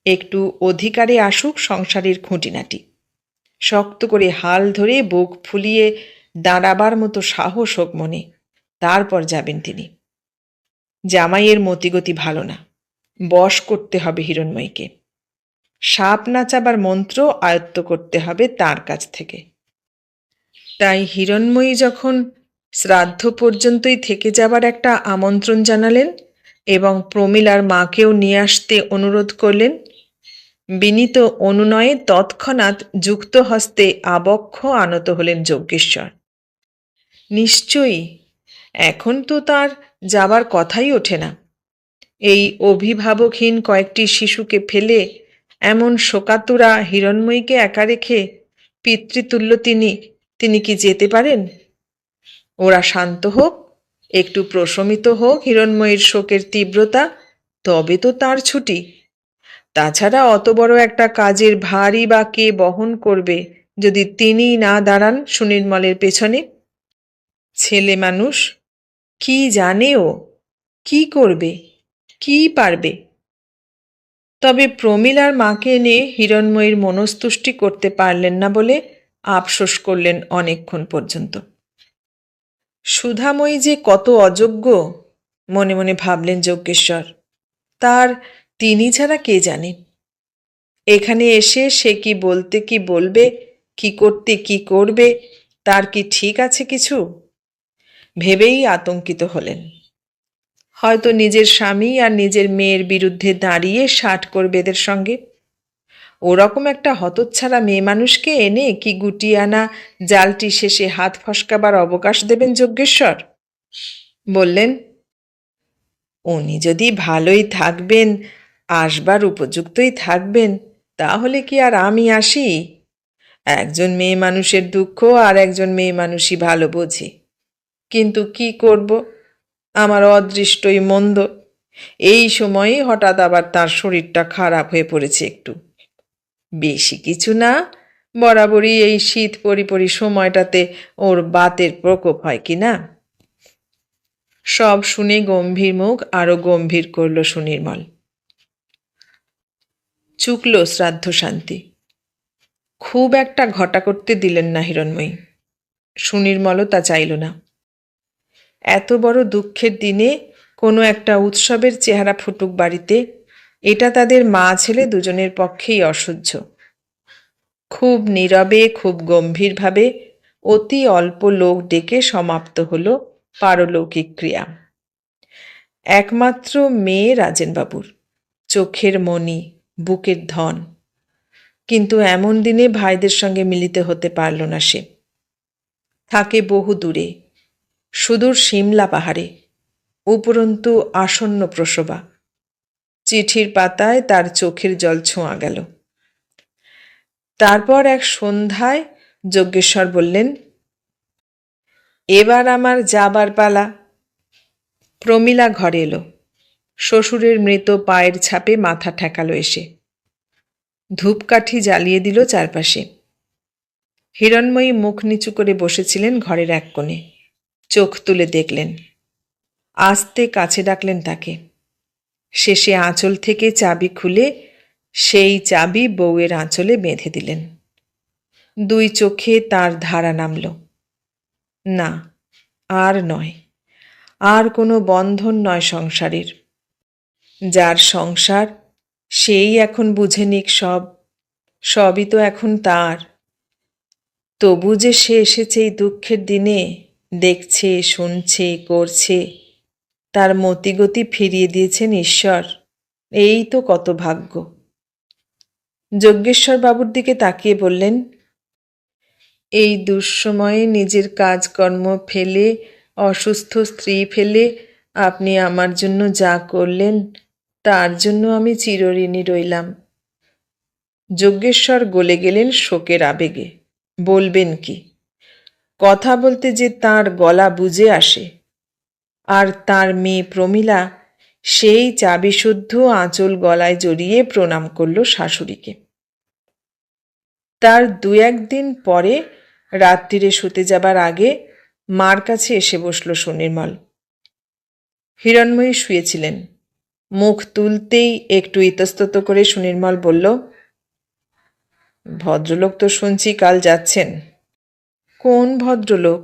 একটু অধিকারে আসুক সংসারের খুঁটিনাটি, শক্ত করে হাল ধরে বুক ফুলিয়ে দাঁড়াবার মতো সাহস হোক মনে, তারপর যাবেন তিনি। জামাইয়ের মতিগতি ভালো না, বশ করতে হবে হিরণময়ীকে, সাপ নাচাবার মন্ত্র আয়ত্ত করতে হবে তার কাছ থেকে। তাই হিরণময়ী যখন শ্রাদ্ধ পর্যন্তই থেকে যাবার একটা আমন্ত্রণ জানালেন এবং প্রমীলার মাকেও নিয়ে আসতে অনুরোধ করলেন, বিনীত অনুনয়ে তৎক্ষণাৎ যুক্ত হস্তে আবক্ষ আনত হলেন যজ্ঞেশ্বর। নিশ্চয়ই এখন তো তার যাবার কথাই ওঠে না। এই অভিভাবকহীন কয়েকটি শিশুকে ফেলে এমন শোকাতুরা হিরণময়ীকে একা রেখে পিতৃতুল্য তিনি কি যেতে পারেন? ওরা শান্ত হোক, একটু প্রশমিত হোক হিরণময়ীর শোকের তীব্রতা, তবে তো তার ছুটি। তাছাড়া অত বড় একটা কাজের ভারই বা কে বহন করবে যদি তিনি না দাঁড়ান সুনির্মলের পেছনে? ছেলে মানুষ, কি জানে ও, কি করবে, কি পারবে? তবে প্রমীলার মাকে এনে হিরণময়ীর মনস্তুষ্টি করতে পারলেন না বলে আফসোস করলেন অনেকক্ষণ পর্যন্ত। সুধাময়ী যে কত অযোগ্য মনে মনে ভাবলেন যজ্ঞেশ্বর, তার তিনি ছাড়া কে জানেন। এখানে এসে সে কি বলতে কি বলবে, কি করতে কি করবে, তার কি ঠিক আছে কিছু ভেবেই আতঙ্কিত হলেন। হয়তো নিজের স্বামী আর নিজের মেয়ের বিরুদ্ধে দাঁড়িয়ে ষাট করবে এদের সঙ্গে। ওরকম একটা হতচ্ছাড়া মেয়ে মানুষকে এনে কি গুটিয়ে আনা জালটি শেষে হাত ফসকাবার অবকাশ দেবেন যজ্ঞেশ্বর? বললেন, উনি যদি ভালোই থাকবেন, আসবার উপযুক্তই থাকবেন, তাহলে কি আর আমি আসি? একজন মেয়ে মানুষের দুঃখ আর একজন মেয়ে মানুষই ভালো বোঝে। কিন্তু কি করব, আমার অদৃষ্টই মন্দ। এই সময়ে হঠাৎ আবার তার শরীরটা খারাপ হয়ে পড়েছে একটু। বেশি কিছু না, বরাবরই এই শীত পরিপরি সময়টাতে ওর বাতের প্রকোপ হয় কি না। সব শুনে গম্ভীর মুখ আরো গম্ভীর করল সুনির্মল। চুকল শ্রাদ্ধ শান্তি। খুব একটা ঘটা করতে দিলেন না হিরণময়ী। সুনির্মলও তা চাইল না। এত বড় দুঃখের দিনে কোনো একটা উৎসবের চেহারা ফুটুক বাড়িতে, এটা তাদের মা ছেলে দুজনের পক্ষেই অসহ্য। খুব নীরবে, খুব গম্ভীরভাবে অতি অল্প লোক ডেকে সমাপ্ত হল পারলৌকিক ক্রিয়া। একমাত্র মেয়ে রাজেনবাবুর, চোখের মণি, বুকের ধন, কিন্তু এমন দিনে ভাইদের সঙ্গে মিলিত হতে পারল না সে। থাকে বহু দূরে, সুদূর সিমলা পাহাড়ে, উপরন্তু আসন্ন প্রসবা। চিঠির পাতায় তার চোখের জল ছোঁয়া গেল। তারপর এক সন্ধ্যায় যজ্ঞেশ্বর বললেন, এবার আমার যাবার পালা। প্রমীলা ঘরে এলো। শ্বশুরের মৃত পায়ের ছাপে মাথা ঠেকালো এসে। ধূপকাঠি জ্বালিয়ে দিল চারপাশে। হিরণময়ী মুখ নিচু করে বসেছিলেন ঘরের এক কোণে। চোখ তুলে দেখলেন। আস্তে কাছে ডাকলেন তাকে। শেষে আঁচল থেকে চাবি খুলে সেই চাবি বউয়ের আঁচলে বেঁধে দিলেন। দুই চোখে তার ধারা নামল। না, আর নয়, আর কোনো বন্ধন নয় সংসারের। যার সংসার সেই এখন বুঝে নিক সব, সবই তো এখন তার। তবু যে সে এসেছে এই দুঃখের দিনে, দেখছে, শুনছে, করছে, তার মতিগতি ফিরিয়ে দিয়েছেন ঈশ্বর, এই তো কত ভাগ্য। যজ্ঞেশ্বর বাবুর দিকে তাকিয়ে বললেন, এই দুঃসময়ে নিজের কাজকর্ম ফেলে, অসুস্থ স্ত্রী ফেলে আপনি আমার জন্য যা করলেন, তার জন্য আমি চিরঋণী রইলাম। যজ্ঞেশ্বর গলে গেলেন শোকের আবেগে। বলবেন কি? কথা বলতে যে তার গলা বুজে আসে। আর তার মেয়ে প্রমীলা সেই চাবিশুদ্ধ আঁচল গলায় জড়িয়ে প্রণাম করল শাশুড়িকে। তার দু একদিন পরে রাত্রিরে শুতে যাবার আগে মার কাছে এসে বসল সুনির্মল। হিরণময়ী শুয়েছিলেন। মুখ তুলতেই একটু ইতস্তত করে সুনির্মল বলল, ভদ্রলোক তো শুনছি কাল যাচ্ছেন। কোন ভদ্রলোক?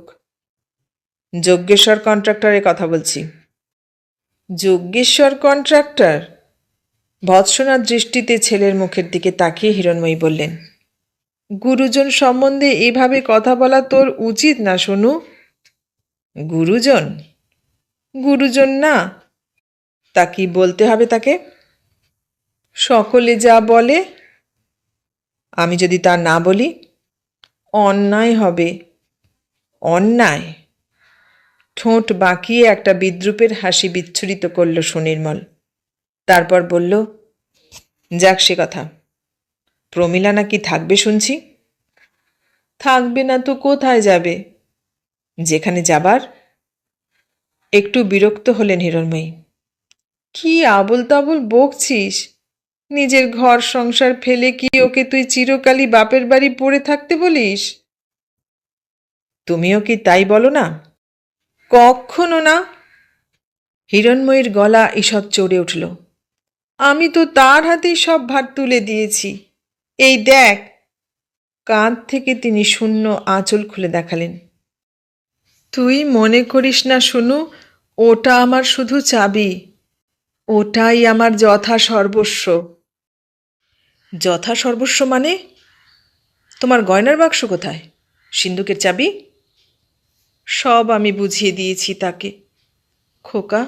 যজ্ঞেশ্বর কন্ট্রাক্টরের কথা বলছি। যজ্ঞেশ্বর কন্ট্রাক্টর? ভৎসনার দৃষ্টিতে ছেলের মুখের দিকে তাকিয়ে হিরণময়ী বললেন, গুরুজন সম্বন্ধে এভাবে কথা বলা তোর উচিত না সোনু। গুরুজন? গুরুজন না, তা কি বলতে হবে তাকে? সকলে যা বলে। আমি যদি তা না বলি? অন্যায় হবে। অন্যায়? ঠোঁট বাঁকিয়ে একটা বিদ্রূপের হাসি বিচ্ছুরিত করল সুনির্মল। তারপর বলল, যাক সে কথা। প্রমীলা নাকি থাকবে শুনছি? থাকবে না তো কোথায় যাবে? যেখানে যাবার। একটু বিরক্ত হলেন হিরণময়ী। কি আবল তাবল বকছিস? নিজের ঘর সংসার ফেলে কি ওকে তুই চিরকালই বাপের বাড়ি পড়ে থাকতে বলিস? তুমিও কি তাই বলো না? কখনো না। হিরণময়ীর গলা ঈষৎ চড়ে উঠল। আমি তো তার হাতেই সব ভার তুলে দিয়েছি। এই দেখ। কাঁধ থেকে তিনি শূন্য আঁচল খুলে দেখালেন। তুই মনে করিস না শুনু, ওটা আমার শুধু চাবি। ওটাই আমার যথা সর্বস্ব। যথা সর্বস্ব মানে? তোমার গয়নার বাক্স কোথায়? সিন্দুকের চাবি? সব আমি বুঝিয়ে দিয়েছি তাকে। খোকা,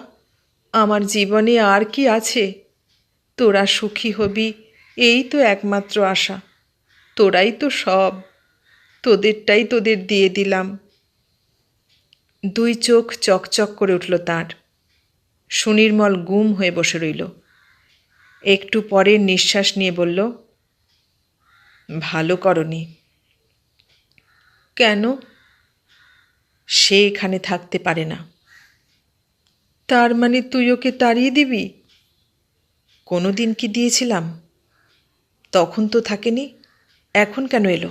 আমার জীবনে আর কি আছে? তোরা সুখী হবি, এই তো একমাত্র আশা। তোরাই তো সব। তোদেরটাই তোদের দিয়ে দিলাম। দুই চোখ চকচক করে উঠল তাঁর। সুনির্মল গুম হয়ে বসে রইল। একটু পরে নিঃশ্বাস নিয়ে বলল, ভালো করনি। কেন? সে এখানে থাকতে পারে না। তার মানে তুই ওকে তাড়িয়ে দিবি? কোনো দিন কি দিয়েছিলাম? তখন তো থাকেনি, এখন কেন এলো?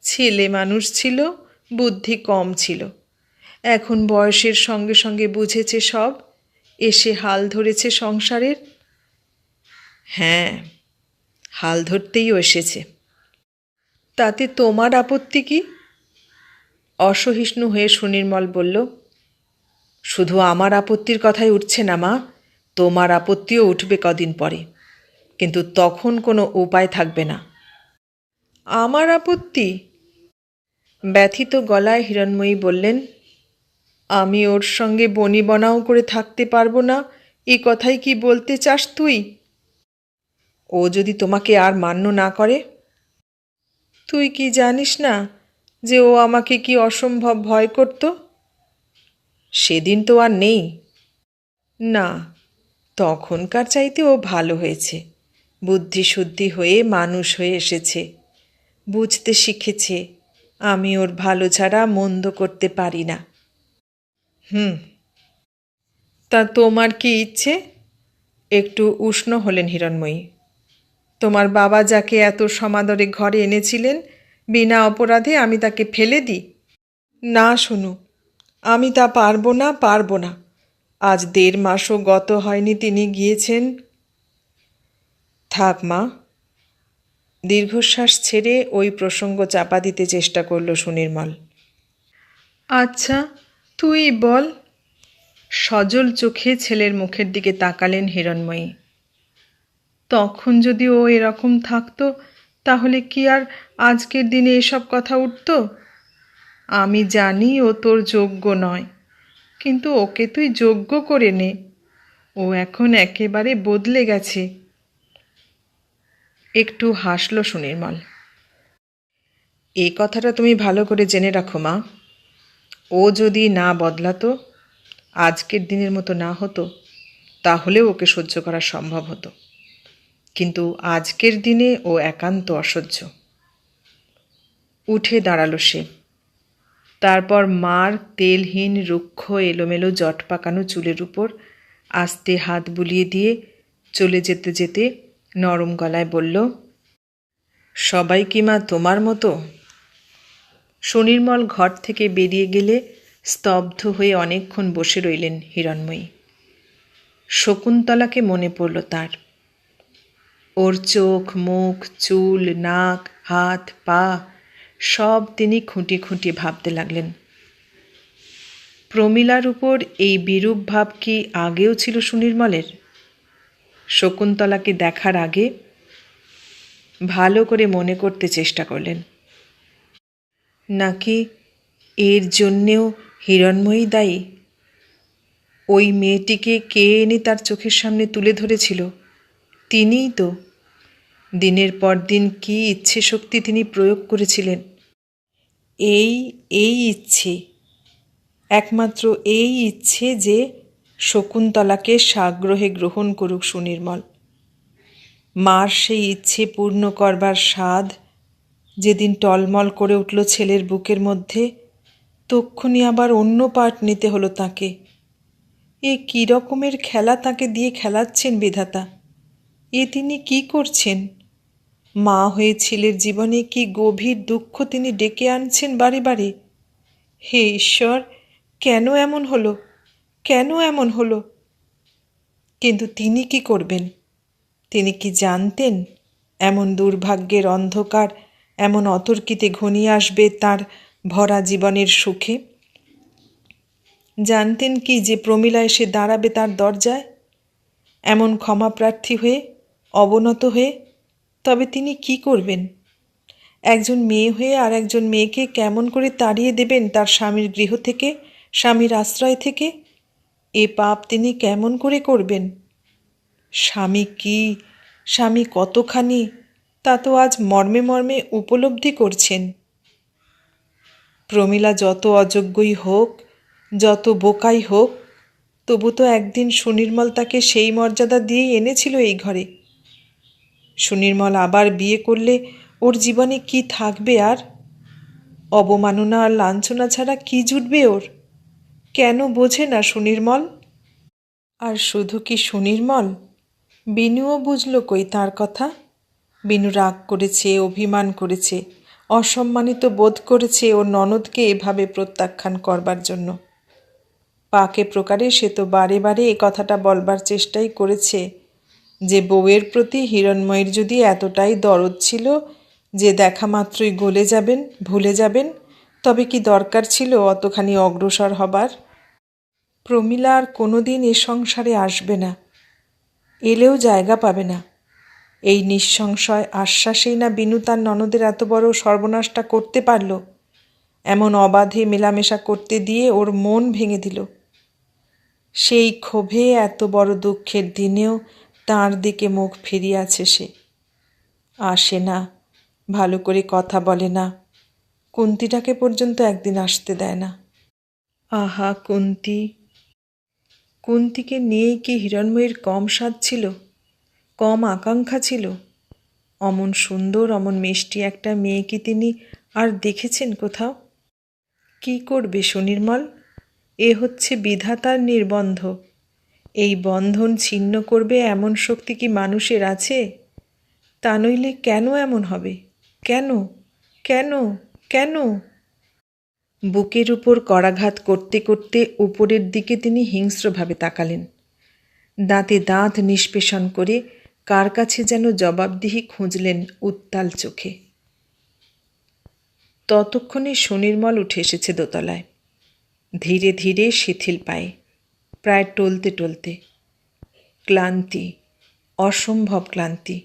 ছেলে মানুষ ছিল, বুদ্ধি কম ছিল। এখন বয়সের সঙ্গে সঙ্গে বুঝেছে সব, এসে হাল ধরেছে সংসারের। হ্যাঁ, হাল ধরতেইও এসেছে। তাতে তোমার আপত্তি কি? অসহিষ্ণু হয়ে সুনির্মল বলল, শুধু আমার আপত্তির কথাই উঠছে না মা, তোমার আপত্তিও উঠবে কদিন পরে, কিন্তু তখন কোনো উপায় থাকবে না। আমার আপত্তি? ব্যথিত গলায় হিরণময়ী বললেন, আমি ওর সঙ্গে বনিবনাও করে থাকতে পারবো না, এ কথাই কি বলতে চাস তুই? ও যদি তোমাকে আর মান্য না করে? তুই কি জানিস না যে ও আমাকে কি অসম্ভব ভয় করত? সেদিন তো আর নেই। না, তখনকার চাইতে ও ভালো হয়েছে। বুদ্ধিশুদ্ধি হয়ে মানুষ হয়ে এসেছে। বুঝতে শিখেছে আমি ওর ভালো ছাড়া মন্দ করতে পারি না। তা তোমার কি ইচ্ছে? একটু উষ্ণ হলেন হিরণময়ী। তোমার বাবা যাকে এত সমাদরে ঘরে এনেছিলেন, বিনা অপরাধে আমি তাকে ফেলে দিই? না শোনো, আমি তা পারবো না, পারবো না। আজ 1.5 মাসও গত হয়নি তিনি গিয়েছেন। থাক মা। দীর্ঘশ্বাস ছেড়ে ওই প্রসঙ্গ চাপা দিতে চেষ্টা করল সুনির্মল। আচ্ছা, তুই বল। সজল চোখে ছেলের মুখের দিকে তাকালেন হিরণময়ী। তখন যদি ও এরকম থাকতো, তাহলে কি আর আজকের দিনে এসব কথা উঠত? আমি জানি ও তোর যোগ্য নয়, কিন্তু ওকে তুই যোগ্য করে নে। ও এখন একেবারে বদলে গেছে। একটু হাসল সুনির্মল। এই কথাটা তুমি ভালো করে জেনে রাখো মা। ও যদি না বদলাতো, আজকের দিনের মতো না হতো, তাহলেও ওকে সহ্য করা সম্ভব হতো। কিন্তু আজকের দিনে ও একান্ত অসহ্য। উঠে দাঁড়ালো সে। তারপর মার তেলহীন রুক্ষ এলোমেলো জট পাকানো চুলের উপর আস্তে হাত বুলিয়ে দিয়ে চলে যেতে যেতে নরম গলায় বলল, সবাই কি মা তোমার মতো? সুনির্মল ঘর থেকে বেরিয়ে গেলে স্তব্ধ হয়ে অনেকক্ষণ বসে রইলেন হিরণময়ী। শকুন্তলাকে মনে পড়ল তার। ওর চোখ, মুখ, চুল, নাক, হাত, পা সব তিনি খুঁটি খুঁটি ভাবতে লাগলেন। প্রমীলার উপর এই বিরূপ ভাব কি আগেও ছিল সুনির্মলের? শকুন্তলাকে দেখার আগে ভালো করে মনে করতে চেষ্টা করলেন। নাকি এর জন্যেও হিরণময়ী দায়ী? ওই মেয়েটিকে কে এনে তার চোখের সামনে তুলে ধরেছিল? তিনিই তো। দিনের পর দিন কী ইচ্ছে শক্তি তিনি প্রয়োগ করেছিলেন। এই ইচ্ছে, একমাত্র এই ইচ্ছে যে শকুন্তলাকে সাগ্রহে গ্রহণ করুক সুনির্মল। মার সেই ইচ্ছে পূর্ণ করবার স্বাদ যেদিন টলমল করে উঠল ছেলের বুকের মধ্যে, তক্ষুনি আবার অন্য পাঠ নিতে হলো তাকে। এ কী রকমের খেলা তাকে দিয়ে খেলাচ্ছেন বিধাতা! এ তিনি কি করছেন? মা হয়ে ছেলের জীবনে কি গভীর দুঃখ তিনি ডেকে আনছেন বারে বারে। হে ঈশ্বর, কেন এমন হলো? কেন এমন হলো? কিন্তু তিনি কি করবেন? তিনি কি জানতেন এমন দুর্ভাগ্যের অন্ধকার এমন অতর্কিতে ঘনিয়ে আসবে তার ভরা জীবনের সুখে? জানতেন কি যে প্রমীলা এসে দাঁড়াবে তার দরজায় এমন ক্ষমাপ্রার্থী হয়ে, অবনত হয়ে? তবে তিনি কি করবেন? একজন মেয়ে হয়ে আর একজন মেয়েকে কেমন করে তাড়িয়ে দেবেন তার স্বামীর গৃহ থেকে, স্বামীর আশ্রয় থেকে? এ পাপ তিনি কেমন করে করবেন? স্বামী কি, স্বামী কতখানি, তা তো আজ মর্মে মর্মে উপলব্ধি করছেন। প্রমীলা যত অযোগ্যই হোক, যত বোকাই হোক, তবু তো একদিন সুনির্মল তাকে সেই মর্যাদা দিয়েই এনেছিল এই ঘরে। সুনির্মল আবার বিয়ে করলে ওর জীবনে কি থাকবে আর? অবমাননা আর লাঞ্ছনা ছাড়া কি জুটবে ওর? কেন বোঝে না সুনির্মল? আর শুধু কি সুনির্মল, বিনুও বুঝল কই তার কথা? বিনু রাগ করেছে, অভিমান করেছে, অসম্মানিত বোধ করেছে ওর ননদকে এভাবে প্রত্যাখ্যান করবার জন্য। পাকে প্রকারে সে তো বারে বারে এ কথাটা বলবার চেষ্টাই করেছে যে বউয়ের প্রতি হিরণময়ীর যদি এতটাই দরদ ছিল যে দেখা মাত্রই গলে যাবেন, ভুলে যাবেন, তবে কি দরকার ছিল অতখানি অগ্রসর হবার? প্রমীলা আর কোনো দিন এ সংসারে আসবে না, এলেও জায়গা পাবে না। এই নিঃসংশয় আশ্বাসেই না বিনু তার ননদের এত বড় সর্বনাশটা করতে পারল, এমন অবাধে মেলামেশা করতে দিয়ে ওর মন ভেঙে দিল। সেই ক্ষোভে এত বড় দুঃখের দিনেও তাঁর দিকে মুখ ফিরিয়ে আছে সে। আসে না, ভালো করে কথা বলে না, কুন্তিটাকে পর্যন্ত একদিন আসতে দেয় না। আহা কুন্তি! কুন্তিকে নিয়েই কি হিরণময়ীর কম স্বাদ ছিল, কম আকাঙ্ক্ষা ছিল? অমন সুন্দর, অমন মিষ্টি একটা মেয়ে কি তিনি আর দেখেছেন কোথাও? কি করবে সুনির্মল? এ হচ্ছে বিধাতার নির্বন্ধ। এই বন্ধন ছিন্ন করবে এমন শক্তি কি মানুষের আছে? তা নইলে কেন এমন হবে? কেন, কেন, কেন? বুকের উপর করাঘাত করতে করতে উপরের দিকে তিনি হিংস্রভাবে তাকালেন। দাঁতে দাঁত নিষ্পেষণ করে কার কাছে যেন জবাবদিহি খুঁজলেন উত্তাল চোখে। ততক্ষণে সুনির্মল উঠে এসেছে দোতলায়, ধীরে ধীরে শিথিল পায়ে, প্রায় টলতে টলতে। ক্লান্তি, অসম্ভব ক্লান্তি।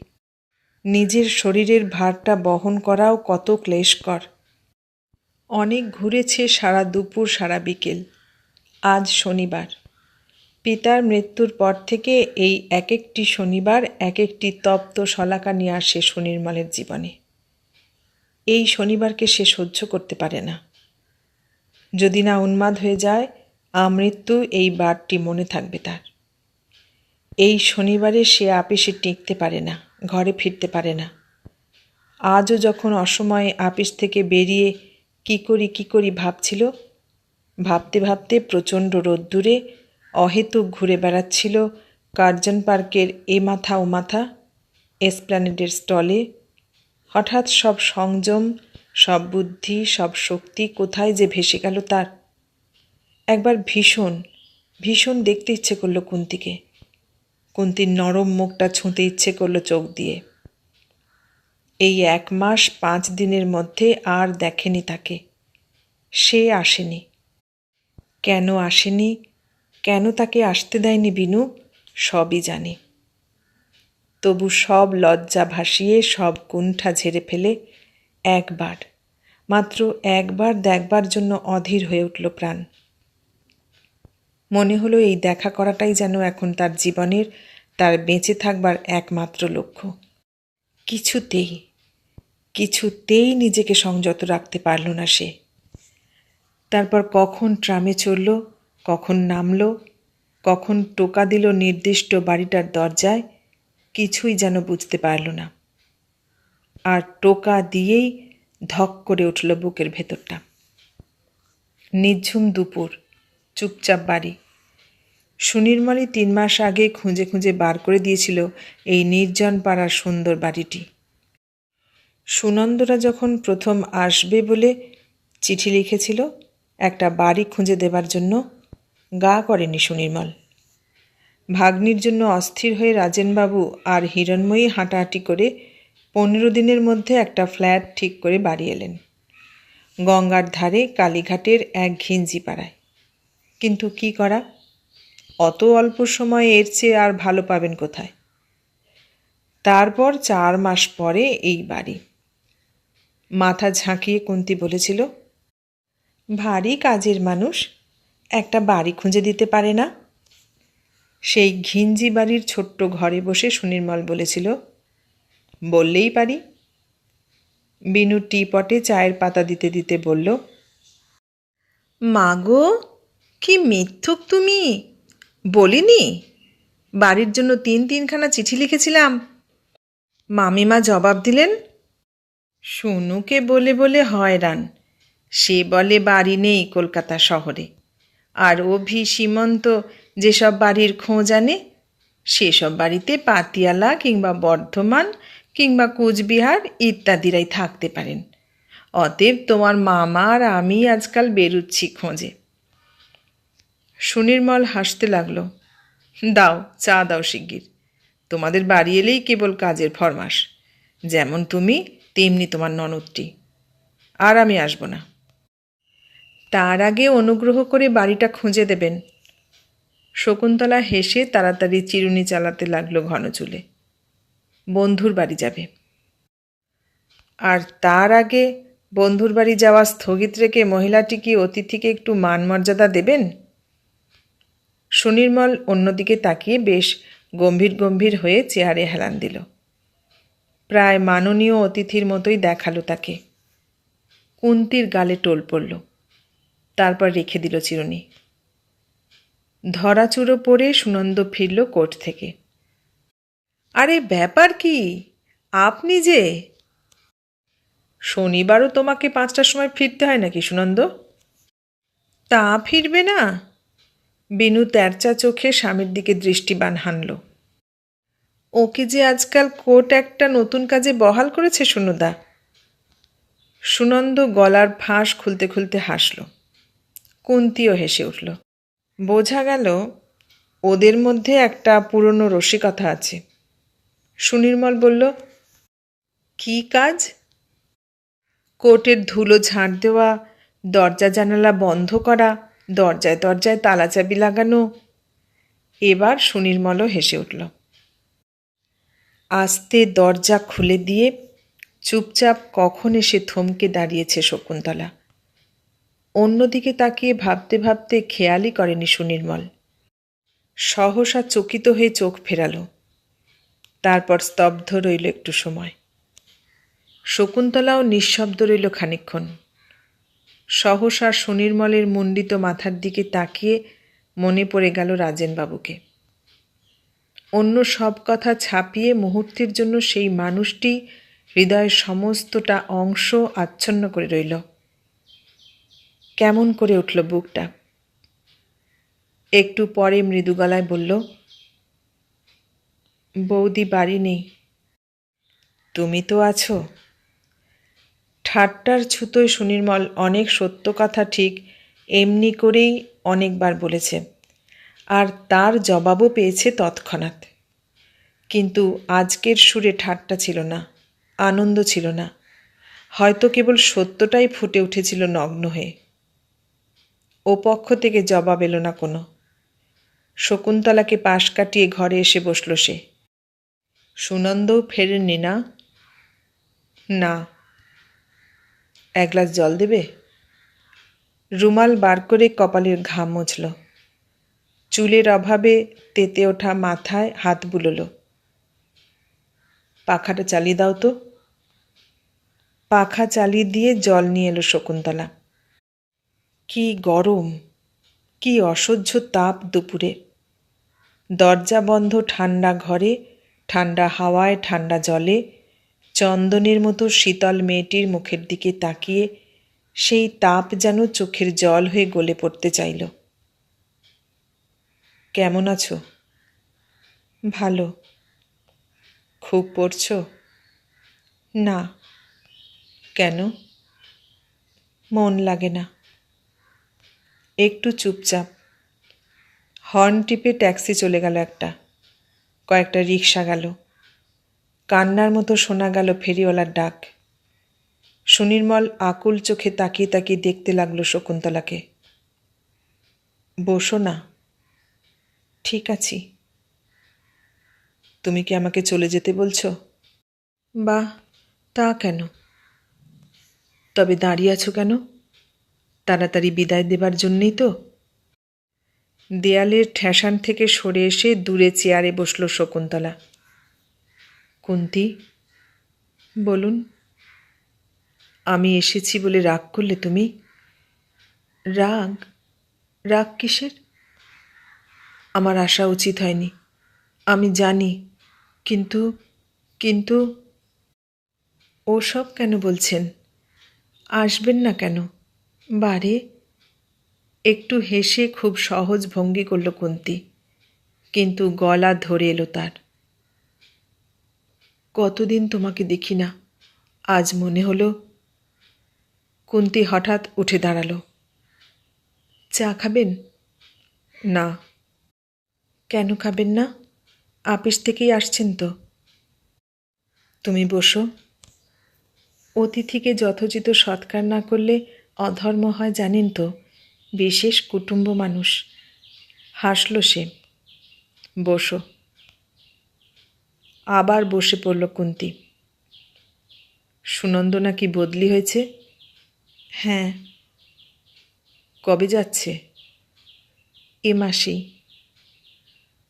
নিজের শরীরের ভারটা বহন করাও কত ক্লেশকর। অনেক ঘুরেছে সারা দুপুর, সারা বিকেল। আজ শনিবার। পিতার মৃত্যুর পর থেকে এই এক একটি শনিবার এক একটি তপ্ত শলাকা নিয়ে আসে সুনির্মলের জীবনে। এই শনিবারকে সে সহ্য করতে পারে না। যদি না উন্মাদ হয়ে যায়, আমৃত্যু এই বারটি মনে থাকবে তার। এই শনিবারে সে আপিসে টিকতে পারে না, ঘরে ফিরতে পারে না। আজও যখন অসময়ে আপিস থেকে বেরিয়ে কি করি ভাবছিল, ভাবতে ভাবতে প্রচণ্ড রোদ্দুরে অহেতুক ঘুরে বেড়াচ্ছিল কার্জন পার্কের এ মাথা ও মাথা, এসপ্ল্যানেডের স্টলে, হঠাৎ সব সংযম, সব বুদ্ধি, সব শক্তি কোথায় যে ভেসে গেল তার। একবার ভীষণ ভীষণ দেখতে ইচ্ছে করলো কুন্তিকে। কুন্তির নরম মুখটা ছুঁতে ইচ্ছে করলো চোখ দিয়ে। এই 1 মাস 5 দিনের মধ্যে আর দেখেনি তাকে। সে আসেনি। কেন আসেনি, কেন তাকে আসতে দেয়নি বিনু, সবই জানি। তবু সব লজ্জা ভাসিয়ে, সব কুণ্ঠা ঝেড়ে ফেলে একবার, মাত্র একবার দেখবার জন্য অধীর হয়ে উঠল প্রাণ। মনে হলো এই দেখা করাটাই যেন এখন তার জীবনের, তার বেঁচে থাকবার একমাত্র লক্ষ্য। কিছুতেই কিছুতেই নিজেকে সংযত রাখতে পারল না সে। তারপর কখন ট্রামে চড়ল, কখন নামল, কখন টোকা দিল নির্দিষ্ট বাড়িটার দরজায়, কিছুই যেন বুঝতে পারল না। আর টোকা দিয়েই ধক করে উঠল বুকের ভেতরটা। নিঝুম দুপুর, চুপচাপ বাড়ি। সুনির্মলই 3 মাস আগে খুঁজে খুঁজে বার করে দিয়েছিল এই নির্জন পাড়ার সুন্দর বাড়িটি। সুনন্দরা যখন প্রথম আসবে বলে চিঠি লিখেছিল একটা বাড়ি খুঁজে দেবার জন্য, গা করেনি সুনির্মল। ভাগ্নির জন্য অস্থির হয়ে রাজেনবাবু আর হিরণময়ী হাঁটাহাঁটি করে 15 দিনের মধ্যে একটা ফ্ল্যাট ঠিক করে বাড়ি এলেন গঙ্গার ধারে কালীঘাটের এক ঘিঞ্জি পাড়ায়। কিন্তু কি করা, অত অল্প সময়ে এর চেয়ে আর ভালো পাবেন কোথায়। তারপর 4 মাস পরে এই বাড়ি। মাথা ঝাঁকিয়ে কুন্তি বলেছিল, ভারী কাজের মানুষ, একটা বাড়ি খুঁজে দিতে পারে না। সেই ঘিঞ্জি বাড়ির ছোট্ট ঘরে বসে সুনির্মল বলেছিল, বললেই পারি। বিনু টিপটে চায়ের পাতা দিতে দিতে বলল, মা গো, কি মিথ্যুক তুমি! বলিনি বাড়ির জন্য 3-3খানা চিঠি লিখেছিলাম? মামিমা জবাব দিলেন, শুনুকে বলে বলে হয়রান। সে বলে বাড়ি নেই কলকাতা শহরে, আর অভি সীমন্ত যেসব বাড়ির খোঁজ আনে সেসব বাড়িতে পাতিয়ালা কিংবা বর্ধমান কিংবা কুচবিহার ইত্যাদিরাই থাকতে পারেন। অতএব তোমার মামা আর আমি আজকাল বেরুচ্ছি খোঁজে। সুনির্মল হাসতে লাগলো। দাও, চা দাও শিগগির। তোমাদের বাড়ি এলেই কেবল কাজের ফরমাস, যেমন তুমি তেমনি তোমার ননদটি। আর আমি আসব না। তার আগে অনুগ্রহ করে বাড়িটা খুঁজে দেবেন। শকুন্তলা হেসে তাড়াতাড়ি চিরুনি চালাতে লাগলো ঘন চুলে। বন্ধুর বাড়ি যাবে। আর তার আগে বন্ধুর বাড়ি যাওয়া স্থগিত রেখে মহিলাটি কি অতিথিকে একটু মান মর্যাদা দেবেন? সুনির্মল অন্যদিকে তাকিয়ে বেশ গম্ভীর গম্ভীর হয়ে চেয়ারে হেলান দিল। প্রায় মাননীয় অতিথির মতোই দেখালো তাকে। কুন্তির গালে টোল পড়ল। তারপর রেখে দিল চিরুনি। ধরাচুরো পরে সুনন্দ ফিরল কোর্ট থেকে। আরে ব্যাপার কি, আপনি যে! শনিবারও তোমাকে 5টার সময় ফিরতে হয় নাকি সুনন্দ? তা ফিরবে না? বিনু তেরচা চোখে স্বামীর দিকে দৃষ্টিবান হানল। ওকে যে আজকাল কোর্ট একটা নতুন কাজে বহাল করেছে সুনদা। সুনন্দ গলার ফাঁস খুলতে খুলতে হাসল। কুন্তিও হেসে উঠল। বোঝা গেল ওদের মধ্যে একটা পুরনো রসিকতা আছে। সুনির্মল বলল, কি কাজ? কোর্টের ধুলো ঝাঁট দেওয়া, দরজা জানালা বন্ধ করা, দরজায় দরজায় তালা চাবি লাগানো। এবার সুনির্মলও হেসে উঠল। আস্তে দরজা খুলে দিয়ে চুপচাপ কখন এসে থমকে দাঁড়িয়েছে শকুন্তলা। অন্যদিকে তাকিয়ে ভাবতে ভাবতে খেয়ালই করেনি সুনির্মল। সহসা চকিত হয়ে চোখ ফেরাল। তারপর স্তব্ধ রইল একটু সময়। শকুন্তলাও নিঃশব্দ রইল খানিকক্ষণ। সহসা সুনির্মলের মুণ্ডিত মাথার দিকে তাকিয়ে মনে পড়ে গেল রাজেনবাবুকে। অন্য সব কথা ছাপিয়ে মুহূর্তের জন্য সেই মানুষটি হৃদয়ের সমস্তটা অংশ আচ্ছন্ন করে রইল। কেমন করে উঠল বুকটা। একটু পরে মৃদু গলায় বলল, বৌদি বাড়ি নেই। তুমি তো আছো। ঠাট্টার ছুতোয় সুনির্মল অনেক সত্য কথা ঠিক এমনি করেই অনেকবার বলেছে, আর তার জবাবও পেয়েছে তৎক্ষণাৎ। কিন্তু আজকের সুরে ঠাট্টা ছিল না, আনন্দ ছিল না, হয়তো কেবল সত্যটাই ফুটে উঠেছিল নগ্ন হয়ে। ও পক্ষ থেকে জবাব এলো না কোনো। শকুন্তলাকে পাশ কাটিয়ে ঘরে এসে বসল সে। সুনন্দও ফেরেননি না? না। এক গ্লাস জল দেবে? রুমাল বার করে কপালের ঘাম মুছল। চুলের অভাবে তেতে ওঠা মাথায় হাত বুলোল। পাখাটা চালিয়ে দাও তো। পাখা চালিয়ে দিয়ে জল নিয়ে এলো শকুন্তলা। কি গরম, কি অসহ্য তাপ দুপুরে। দরজা বন্ধ ঠান্ডা ঘরে, ঠান্ডা হাওয়ায়, ঠান্ডা জলে, চন্দনের মতো শীতল মেয়েটির মুখের দিকে তাকিয়ে সেই তাপ যেন চোখের জল হয়ে গলে পড়তে চাইল। কেমন আছো? ভালো। খুব পড়ছ? না। কেন? মন লাগে না। একটু চুপচাপ। হর্ন টিপে ট্যাক্সি চলে গেল একটা, কয়েকটা রিকশা গেল। কান্নার মতো শোনা গেল ফেরিওয়ালার ডাক। সুনির্মল আকুল চোখে তাকিয়ে তাকিয়ে দেখতে লাগলো শকুন্তলাকে। বসো না। ঠিক আছি। তুমি কি আমাকে চলে যেতে বলছো? বাহ, তা কেন? তবে দাঁড়িয়ে আছো কেন? তাড়াতাড়ি বিদায় দেবার জন্যেই তো। দেয়ালের ঠেসান থেকে সরে এসে দূরে চেয়ারে বসল শকুন্তলা। কুন্তি, বলুন। আমি এসেছি বলে রাগ করলে তুমি? রাগ? রাগ কিসের? আমার আসা উচিত হয়নি, আমি জানি, কিন্তু কিন্তু ওসব কেন বলছেন? আসবেন না কেন? বারে। একটু হেসে খুব সহজ ভঙ্গি করল কুন্তি, কিন্তু গলা ধরে এলো তার। কতদিন তোমাকে দেখি না, আজ মনে হলো। কুন্তি হঠাৎ উঠে দাঁড়ালো। চা খাবেন? না। কেন খাবেন না? আপিস থেকেই আসছেন তো। তুমি বসো। অতিথিকে যথোচিত সৎকার না করলে অধর্ম হয় জানেন তো, বিশেষ কুটুম্ব মানুষ। হাসল সে। বসো। আবার বসে পড়ল কুন্তি। সুনন্দ নাকি বদলি হয়েছে? হ্যাঁ। কবে যাচ্ছে? এ মাসেই।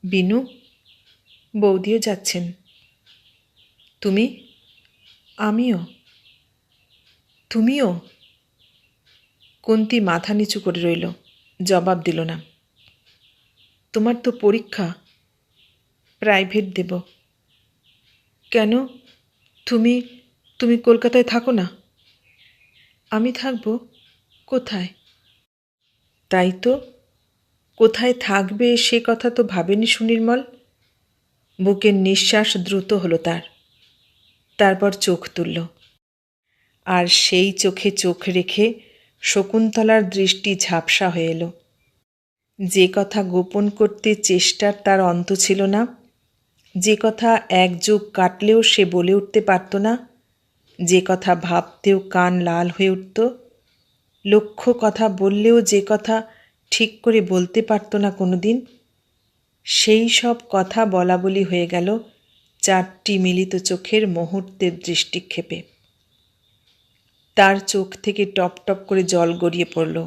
বিনু? বৌদিও যাচ্ছেন। তুমি? আমিও। তুমিও? কুন্তি মাথা নিচু করে রইল, জবাব দিল না। তোমার তো পরীক্ষা। প্রাইভেট দেব। কেন? তুমি তুমি কলকাতায় থাকো না? আমি থাকব? কোথায়? তাই তো, কোথায় থাকবে সে কথা তো ভাবেনি সুনির্মল। বুকের নিঃশ্বাস দ্রুত হলো তার। তারপর চোখ তুলল, আর সেই চোখে চোখ রেখে শকুন্তলার দৃষ্টি ঝাপসা হয়ে এলো। যে কথা গোপন করতে চেষ্টার তার অন্ত ছিল না, যে কথা এক যুগ কাটলেও সে বলে উঠতে পারত না, যে কথা ভাবতেও কান লাল হয়ে উঠত, লক্ষ কথা বললেও যে কথা ঠিক করে বলতে পারত না কোনো দিন, সেই সব কথা বলা বলি হয়ে গেল চারটি মিলিত চোখের মুহূর্তের দৃষ্টিক্ষেপে। তার চোখ থেকে টপ টপ করে জল গড়িয়ে পড়ল।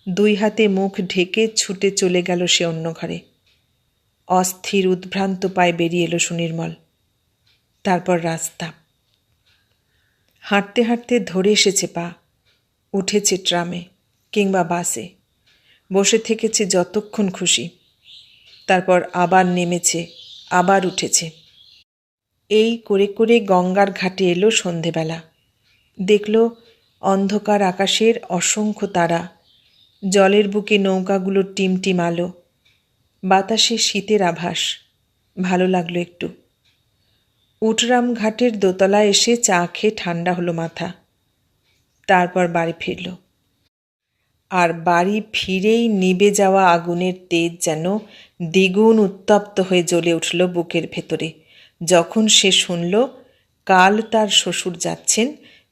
দুই হাতে মুখ ঢেকে ছুটে চলে গেল সে অন্য ঘরে। অস্থির উদ্ভ্রান্ত পায়ে বেরিয়ে এলো সুনির্মল। তারপর রাস্তা। হাঁটতে হাঁটতে ধরে এসেছে পা, উঠেছে ট্রামে কিংবা বাসে, বসে থেকেছে যতক্ষণ খুশি, তারপর আবার নেমেছে, আবার উঠেছে। এই করে করে গঙ্গার ঘাটে এলো সন্ধেবেলা। দেখল অন্ধকার আকাশের অসংখ্য তারা, জলের বুকে নৌকাগুলোর টিমটিম আলো, বাতাসে শীতের আভাস। ভালো লাগলো একটু। উটরাম ঘাটের দোতলায় এসে চা খেয়ে ঠান্ডা হলো মাথা। তারপর বাড়ি ফিরল। আর বাড়ি ফিরেই নিভে যাওয়া আগুনের তেজ যেন দ্বিগুণ উত্তপ্ত হয়ে জ্বলে উঠল বুকের ভেতরে, যখন সে শুনল কাল তার শ্বশুর যাচ্ছেন,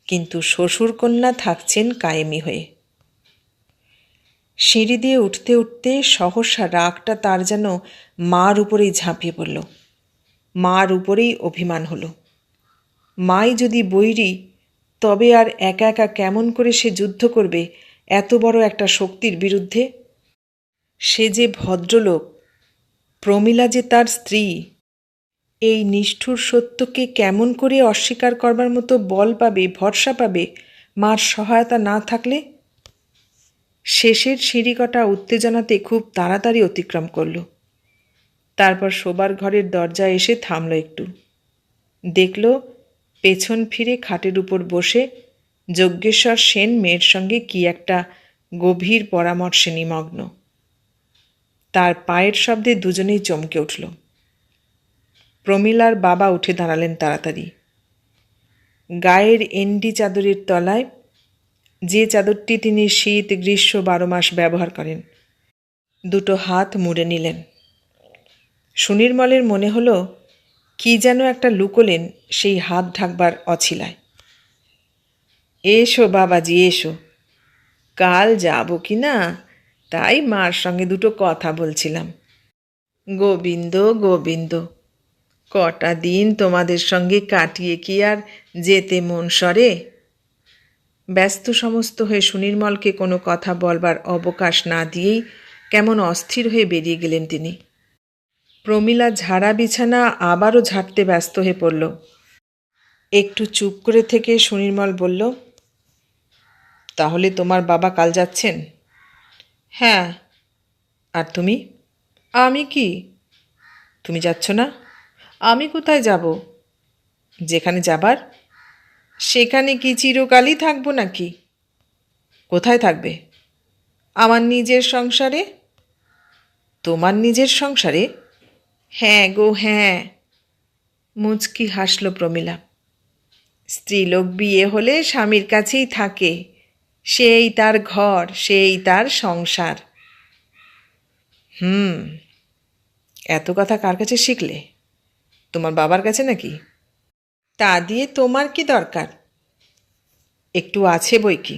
কিন্তু শ্বশুরকন্যা থাকছেন কায়েমি হয়ে। সিঁড়ি দিয়ে উঠতে উঠতে সহসা রাগটা তার যেন মার উপরেই ঝাঁপিয়ে পড়ল। মার উপরেই অভিমান হলো। মাই যদি বৈরী, তবে আর একা একা কেমন করে সে যুদ্ধ করবে এত বড় একটা শক্তির বিরুদ্ধে? সে যে ভদ্রলোক, প্রমীলা যে তার স্ত্রী, এই নিষ্ঠুর সত্যকে কেমন করে অস্বীকার করবার মতো বল পাবে, ভরসা পাবে মার সহায়তা না থাকলে? শেষের সিঁড়িকটা উত্তেজনাতে খুব তাড়াতাড়ি অতিক্রম করল। তারপর শোবার ঘরের দরজায় এসে থামল একটু। দেখল পেছন ফিরে খাটের উপর বসে যজ্ঞেশ্বর সেন মেয়ের সঙ্গে কি একটা গভীর পরামর্শে নিমগ্ন। তার পায়ের শব্দে দুজনেই চমকে উঠল। প্রমীলার বাবা উঠে দাঁড়ালেন তাড়াতাড়ি। গায়ের এন্ডি চাদরের তলায়, যে চাদরটি তিনি শীত গ্রীষ্ম 12 মাস ব্যবহার করেন, দুটো হাত মুড়ে নিলেন। সুনির্মলের মনে হলো কি যেন একটা লুকোলেন সেই হাত ঢাকবার অছিলায়। এসো বাবাজি, এসো। কাল যাব কি না, তাই মার সঙ্গে দুটো কথা বলছিলাম। গোবিন্দ গোবিন্দ, কটা দিন তোমাদের সঙ্গে কাটিয়ে কি আর যেতে মন সরে? ব্যস্ত সমস্ত হয়ে সুনির্মলকে কোনো কথা বলবার অবকাশ না দিয়েই কেমন অস্থির হয়ে বেরিয়ে গেলেন তিনি। প্রমীলা ঝাড়া বিছানা আবারও ঝাড়তে ব্যস্ত হয়ে পড়ল। একটু চুপ করে থেকে সুনির্মল বলল, তাহলে তোমার বাবা কাল যাচ্ছেন? হ্যাঁ। আর তুমি? আমি কি? তুমি যাচ্ছ না? আমি কোথায় যাব? যেখানে যাবার সেখানে কি চিরকালই থাকবো নাকি? কোথায় থাকবে? আমার নিজের সংসারে। তোমার নিজের সংসারে? হ্যাঁ গো হ্যাঁ, মুচকি হাসল প্রমীলা। স্ত্রীলোক বিয়ে হলে স্বামীর কাছেই থাকে, সেই তার ঘর, সেই তার সংসার। এত কথা কার কাছে শিখলে? তোমার বাবার কাছে নাকি? তা দিয়ে তোমার কি দরকার? একটু আছে বই কি।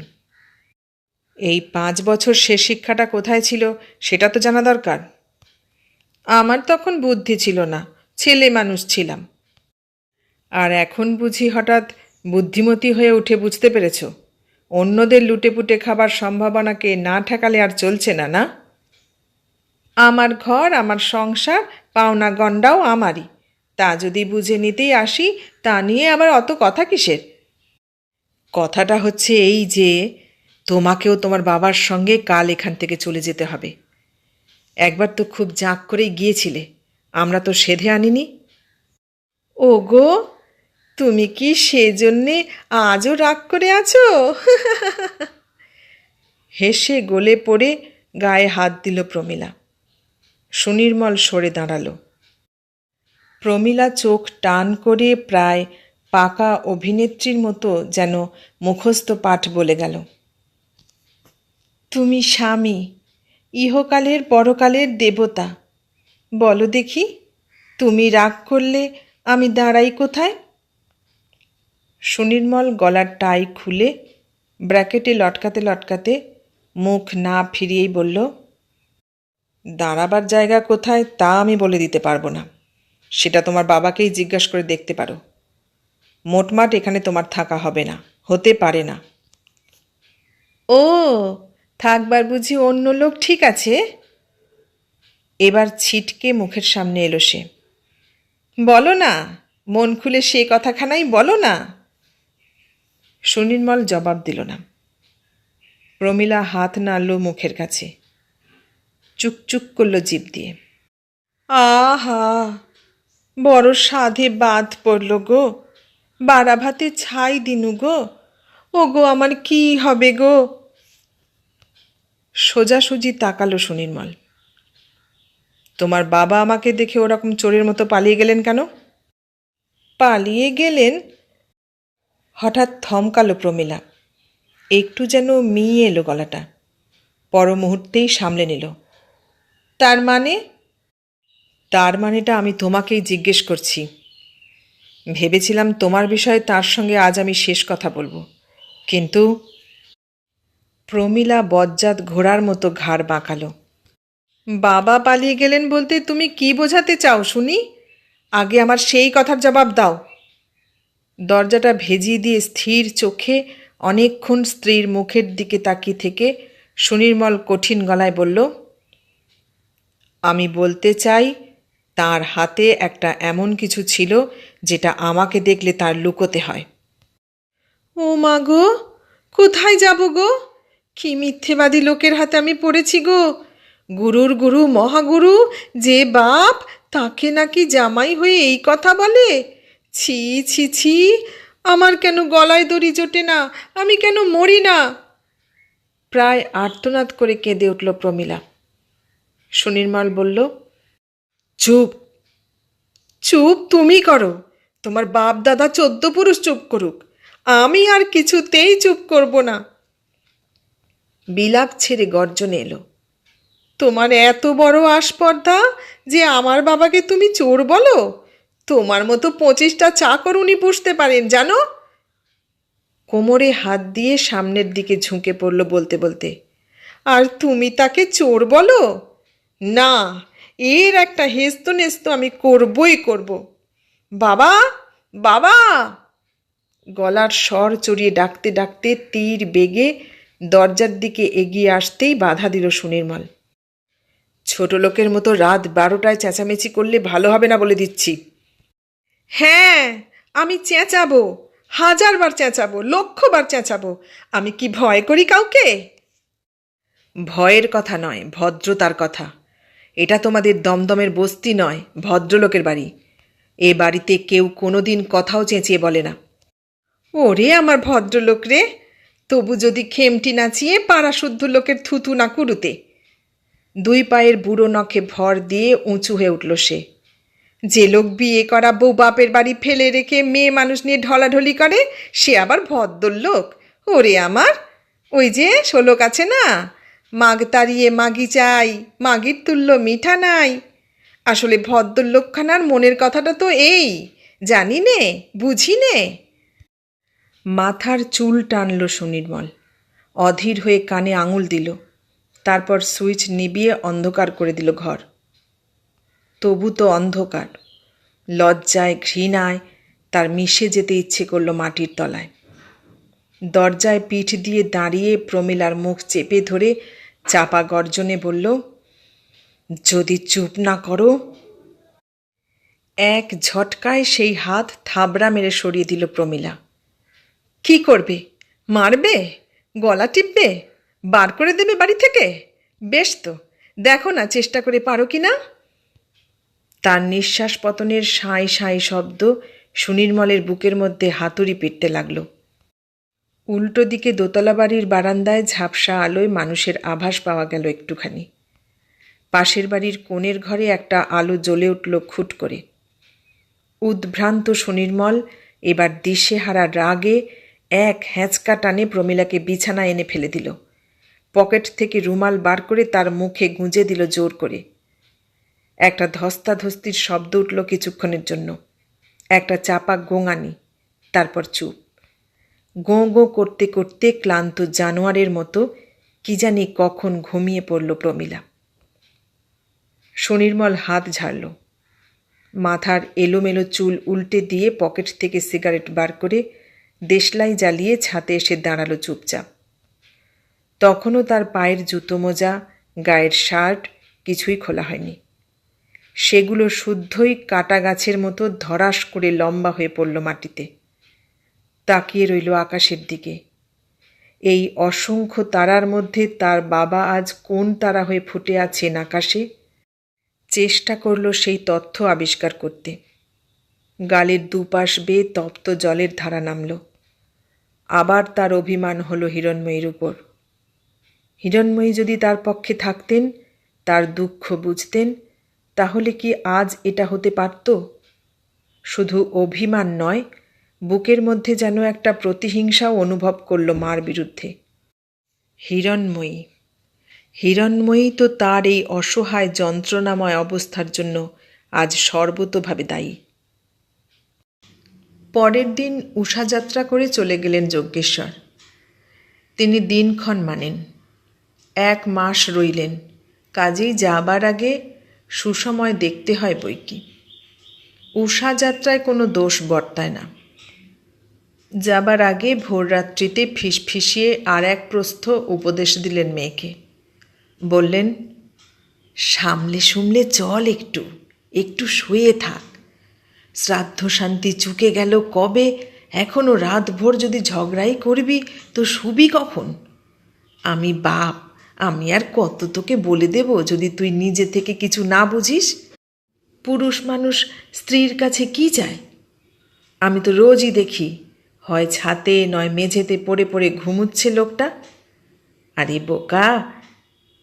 এই 5 বছর সে শিক্ষাটা কোথায় ছিল সেটা তো জানা দরকার। আমার তখন বুদ্ধি ছিল না, ছেলে মানুষ ছিলাম। আর এখন বুঝি হঠাৎ বুদ্ধিমতী হয়ে উঠে বুঝতে পেরেছ অন্যদের লুটেপুটে খাবার সম্ভাবনাকে না ঠেকালে আর চলছে না, না? আমার ঘর, আমার সংসার, পাওনা গণ্ডাও আমারই, তা যদি বুঝে নিতেই আসি, তা নিয়ে আবার অত কথা কিসের? কথাটা হচ্ছে এই যে, তোমাকেও তোমার বাবার সঙ্গে কাল এখান থেকে চলে যেতে হবে। একবার তো খুব জাঁক করেই গিয়েছিলে, আমরা তো সেধে আনিনি। ওগো, তুমি কি সেজন্যে আজও রাগ করে আছো? হেসে গলে পড়ে গায়ে হাত দিল প্রমীলা। সুনির্মল সরে দাঁড়ালো। প্রমীলা চোখ টান করে প্রায় পাকা অভিনেত্রীর মতো যেন মুখস্থ পাঠ বলে গেল, তুমি স্বামী, ইহকালের পরকালের দেবতা। বলো দেখি, তুমি রাগ করলে আমি দাঁড়াই কোথায়? সুনির্মল গলার টাই খুলে ব্র্যাকেটে লটকাতে লটকাতে মুখ না ফিরিয়েই বলল, দাঁড়াবার জায়গা কোথায় তা আমি বলে দিতে পারবো না, সেটা তোমার বাবাকেই জিজ্ঞাসা করে দেখতে পারো। মোটমাট এখানে তোমার থাকা হবে না, হতে পারে না। ও, থাকবার বুঝি অন্য লোক ঠিক আছে? এবার ছিটকে মুখের সামনে এলো সে। বলো না, মন খুলে সে কথাখানাই বলো না। সুনির্মল জবাব দিল না। প্রমীলা হাত নাড়ল মুখের কাছে, চুকচুক করল জিভ দিয়ে। আহা, বড় সাধে বাদ পড়ল গো, বাড়া ভাতে ছাই দিনু গো। ও গো, আমার কি হবে গো? সোজাসুজি তাকালো সুনির্মল। তোমার বাবা আমাকে দেখে ওরকম চোরের মতো পালিয়ে গেলেন কেন? পালিয়ে গেলেন? হঠাৎ থমকালো প্রমীলা। একটু যেন মিয়ে এলো গলাটা। পর মুহূর্তেই সামলে নিল। তার মানে? তার মানেটা আমি তোমাকেই জিজ্ঞেস করছি। ভেবেছিলাম তোমার বিষয়ে তার সঙ্গে আজ আমি শেষ কথা বলবো, কিন্তু। প্রমীলা বজ্জাত ঘোড়ার মতো ঘাড় বাঁকালো। বাবা পালিয়ে গেলেন বলতে তুমি কি বোঝাতে চাও শুনি? আগে আমার সেই কথার জবাব দাও। দরজাটা ভেজিয়ে দিয়ে স্থির চোখে অনেকক্ষণ স্ত্রীর মুখের দিকে তাকিয়ে থেকে সুনির্মল কঠিন গলায় বলল, আমি বলতে চাই তার হাতে একটা এমন কিছু ছিল যেটা আমাকে দেখলে তার লুকোতে হয়। ও মা গো, কোথায় যাব গো? কি মিথ্যেবাদী লোকের হাতে আমি পড়েছি গো! গুরুর গুরু মহাগুরু যে বাপ, তাকে নাকি জামাই হয়ে এই কথা বলে! ছি ছি ছি! আমার কেন গলায় দড়ি জোটে না? আমি কেন মরি না? প্রায় আর্তনাদ করে কেঁদে উঠল প্রমীলা। সুনির্মল বলল, চুপ চুপ তুমি করো। তোমার বাপ দাদা 14 পুরুষ চুপ করুক, আমি আর কিছুতেই চুপ করব না। বিলাপ ছেড়ে গর্জনে এলো, তোমার এত বড় আস্পর্ধা যে আমার বাবাকে তুমি চোর বলো? তোমার মতো 25টা চাকর উনি পুষতে পারেন জানো? কোমরে হাত দিয়ে সামনের দিকে ঝুঁকে পড়ল বলতে বলতে, আর তুমি তাকে চোর বলো? না, এর একটা হেস্ত নেস্ত আমি করবই করব। বাবা, বাবা! গলার স্বর চড়িয়ে ডাকতে ডাকতে তীর বেগে দরজার দিকে এগিয়ে আসতেই বাধা দিল সুনির্মল। ছোট লোকের মতো রাত 12টায় চেঁচামেচি করলে ভালো হবে না বলে দিচ্ছি। হ্যাঁ, আমি চেঁচাবো, 1000 বার চেঁচাবো, 1,00,000 বার চেঁচাবো। আমি কি ভয় করি কাউকে? ভয়ের কথা নয়, ভদ্রতার কথা। এটা তোমাদের দমদমের বস্তি নয়, ভদ্রলোকের বাড়ি। এ বাড়িতে কেউ কোনোদিন কথাও চেঁচিয়ে বলে না। ওরে আমার ভদ্রলোক রে, তবু যদি খেমটি নাচিয়ে পাড়া শুদ্ধ লোকের থুতু না কুড়ুতে। 2 পায়ের বুড়ো নখে ভর দিয়ে উঁচু হয়ে উঠল সে। যে লোক বিয়ে করা বউ বাপের বাড়ি ফেলে রেখে মেয়ে মানুষ নিয়ে ঢলাঢলি করে, সে আবার ভদ্রলোক? ওরে আমার, ওই যে শোলক আছে না, মাগ তাড়িয়ে মাগি চাই, মাগির তুল্য মিঠা নাই। আসলে ভদ্রলোকখানার মনের কথাটা তো এই, জানি নে, বুঝি নে। মাথার চুল টানল সুনির্মল। অধীর হয়ে কানে আঙুল দিল, তারপর সুইচ নিভিয়ে অন্ধকার করে দিল ঘর। তবু তো অন্ধকার। লজ্জায় ঘৃণায় তার মিশে যেতে ইচ্ছে করল মাটির তলায়। দরজায় পিঠ দিয়ে দাঁড়িয়ে প্রমীলার মুখ চেপে ধরে চাপা গর্জনে বলল, যদি চুপ না করো। এক ঝটকায় সেই হাত থাবড়া মেরে সরিয়ে দিল প্রমীলা। কি করবে? মারবে? গলা টিপবে? বার করে দেবে বাড়ি থেকে? বেশ তো, দেখো না চেষ্টা করে পারো কি না। তার নিঃশ্বাস পতনের সাঁই সাঁই শব্দ সুনির্মলের বুকের মধ্যে হাতুড়ি পিটতে লাগল। উল্টো দিকে দোতলা বাড়ির বারান্দায় ঝাপসা আলোয় মানুষের আভাস পাওয়া গেল একটুখানি। পাশের বাড়ির কোণের ঘরে একটা আলো জ্বলে উঠল খুট করে। উদ্ভ্রান্ত সুনির্মল এবার দিশেহারা রাগে এক হ্যাঁচকা টানে প্রমীলাকে বিছানায় এনে ফেলে দিল। পকেট থেকে রুমাল বার করে তার মুখে গুঁজে দিল জোর করে। একটা ধস্তাধস্তির শব্দ উঠল কিছুক্ষণের জন্য, একটা চাপা গোঙানি, তারপর চুপ। গোঁ গোঁ করতে করতে ক্লান্ত জানোয়ারের মতো কি জানি কখন ঘুমিয়ে পড়ল প্রমীলা। সুনির্মল হাত ঝাড়ল, মাথার এলোমেলো চুল উল্টে দিয়ে পকেট থেকে সিগারেট বার করে দেশলাই জ্বালিয়ে ছাতে এসে দাঁড়ালো চুপচাপ। তখনও তার পায়ের জুতো মোজা, গায়ের শার্ট কিছুই খোলা হয়নি। সেগুলো শুদ্ধই কাটা গাছের মতো ধরাস করে লম্বা হয়ে পড়ল মাটিতে। তাকিয়ে রইল আকাশের দিকে। এই অসংখ্য তারার মধ্যে তার বাবা আজ কোন তারা হয়ে ফুটে আছেন আকাশে? চেষ্টা করল সেই তথ্য আবিষ্কার করতে। গালের দুপাশ বেয়ে তপ্ত জলের ধারা নামল। আবার তার অভিমান হলো হিরণময়ীর উপর। হিরণময়ী যদি তার পক্ষে থাকতেন, তার দুঃখ বুঝতেন, তাহলে কি আজ এটা হতে পারত? শুধু অভিমান নয়, বুকের মধ্যে যেন একটা প্রতিহিংসাও অনুভব করল মার বিরুদ্ধে। হিরণময়ী হিরণময়ী তো তার এই অসহায় যন্ত্রণাময় অবস্থার জন্য আজ সর্বতোভাবে দায়ী। পরের দিন উষাযাত্রা করে চলে গেলেন যজ্ঞেশ্বর। তিনি দিনক্ষণ মানেন। 1 মাস রইলেন, কাজেই যাবার আগে সুসময় দেখতে হয় বৈকি। উষাযাত্রায় কোনো দোষ বর্তায় না। যাবার আগে ভোররাত্রিতে ফিসফিসিয়ে আর এক প্রস্থ উপদেশ দিলেন মেয়েকে। বললেন, সামলে সুমলে চল, একটু একটু শুয়ে থাক। শ্রাদ্ধ শান্তি চুকে গেল কবে, এখনও রাতভর যদি ঝগড়াই করবি তো শুবি কখন? আমি বাপ, আমি আর কত তোকে বলে দেব যদি তুই নিজে থেকে কিছু না বুঝিস? পুরুষ মানুষ স্ত্রীর কাছে কি চায়? আমি তো রোজই দেখি, হয় ছাতে নয় মেঝেতে পড়ে পড়ে ঘুমুচ্ছে লোকটা। আরে বোকা,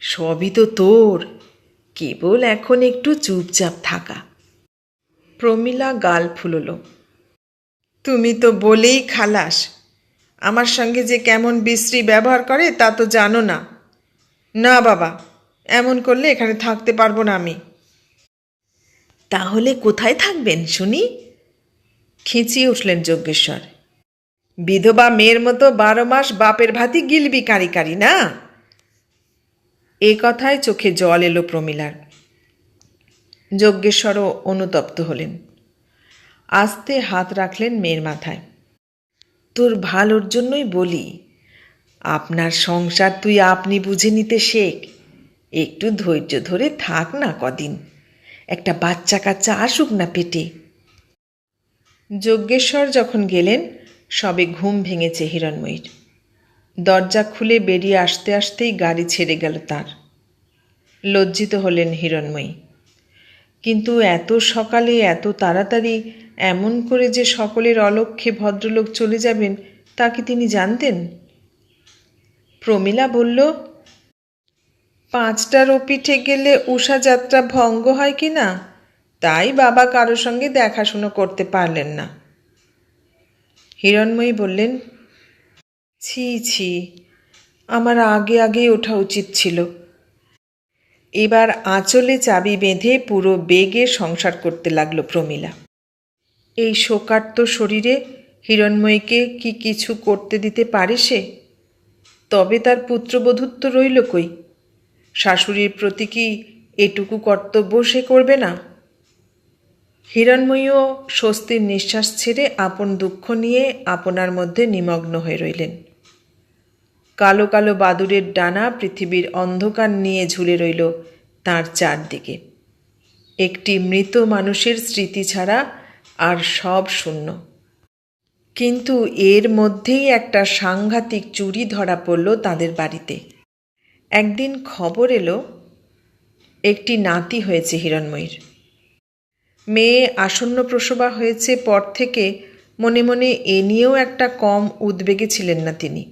সবই তো তোর, কেবল এখন একটু চুপচাপ থাকা। প্রমীলা গাল ফুলল। তুমি তো বলেই খালাস, আমার সঙ্গে যে কেমন বিশ্রী ব্যবহার করে তা তো জানো না। না বাবা, এমন করলে এখানে থাকতে পারবো না আমি। তাহলে কোথায় থাকবেন শুনি? খিঁচিয়ে উঠলেন যজ্ঞেশ্বর। বিধবা মেয়ের মতো 12 মাস বাপের ভাতি গিলবি কারি কারি না? এ কথায় চোখে জল এলো প্রমীলার। যজ্ঞেশ্বরও অনুতপ্ত হলেন। আস্তে হাত রাখলেন মেয়ের মাথায়। তোর ভালোর জন্যই বলি, আপনার সংসার তুই আপনি বুঝে নিতে শেখ। একটু ধৈর্য ধরে থাক না কদিন, একটা বাচ্চা কাচ্চা আসুক না পেটে। যজ্ঞেশ্বর যখন গেলেন, সবে ঘুম ভেঙেছে হিরণময়ীর। দরজা খুলে বেরিয়ে আসতে আসতেই গাড়ি ছেড়ে গেল তার। লজ্জিত হলেন হিরণময়ী। কিন্তু এত সকালে এত তাড়াতাড়ি এমন করে যে সকলের অলক্ষ্যে ভদ্রলোক চলে যাবেন তা কি তিনি জানতেন? প্রমীলা বলল, 5টার ওপিঠে গেলে উষাযাত্রা ভঙ্গ হয় কি না, তাই বাবা কারো সঙ্গে দেখাশুনো করতে পারলেন না। হিরণময়ী বললেন, ছি ছি, আমার আগে আগেই ওঠা উচিত ছিল। এবার আঁচলে চাবি বেঁধে পুরো বেগে সংসার করতে লাগল প্রমীলা। এই শোকার্ত শরীরে হিরণময়ীকে কি কিছু করতে দিতে পারে সে? তবে তার পুত্রবধূত্ব রইল কই? শাশুড়ির প্রতি কি এটুকু কর্তব্য সে করবে না? হিরণময়ীও স্বস্তির নিঃশ্বাস ছেড়ে আপন দুঃখ নিয়ে আপনার মধ্যে নিমগ্ন হয়ে রইলেন। কালো কালো বাদুড়ের ডানা পৃথিবীর অন্ধকার নিয়ে ঝুলে রইল তাঁর চারদিকে। একটি মৃত মানুষের স্মৃতি ছাড়া আর সব শূন্য। কিন্তু এর মধ্যেই একটা সাংঘাতিক চুরি ধরা পড়ল তাদের বাড়িতে। একদিন খবর এলো একটি নাতি হয়েছে হিরণময়ীর। মেয়ে আসন্ন প্রসবা হয়েছে পর থেকে মনে মনে এ নিয়েও একটা কম উদ্বেগে ছিলেন না তিনি।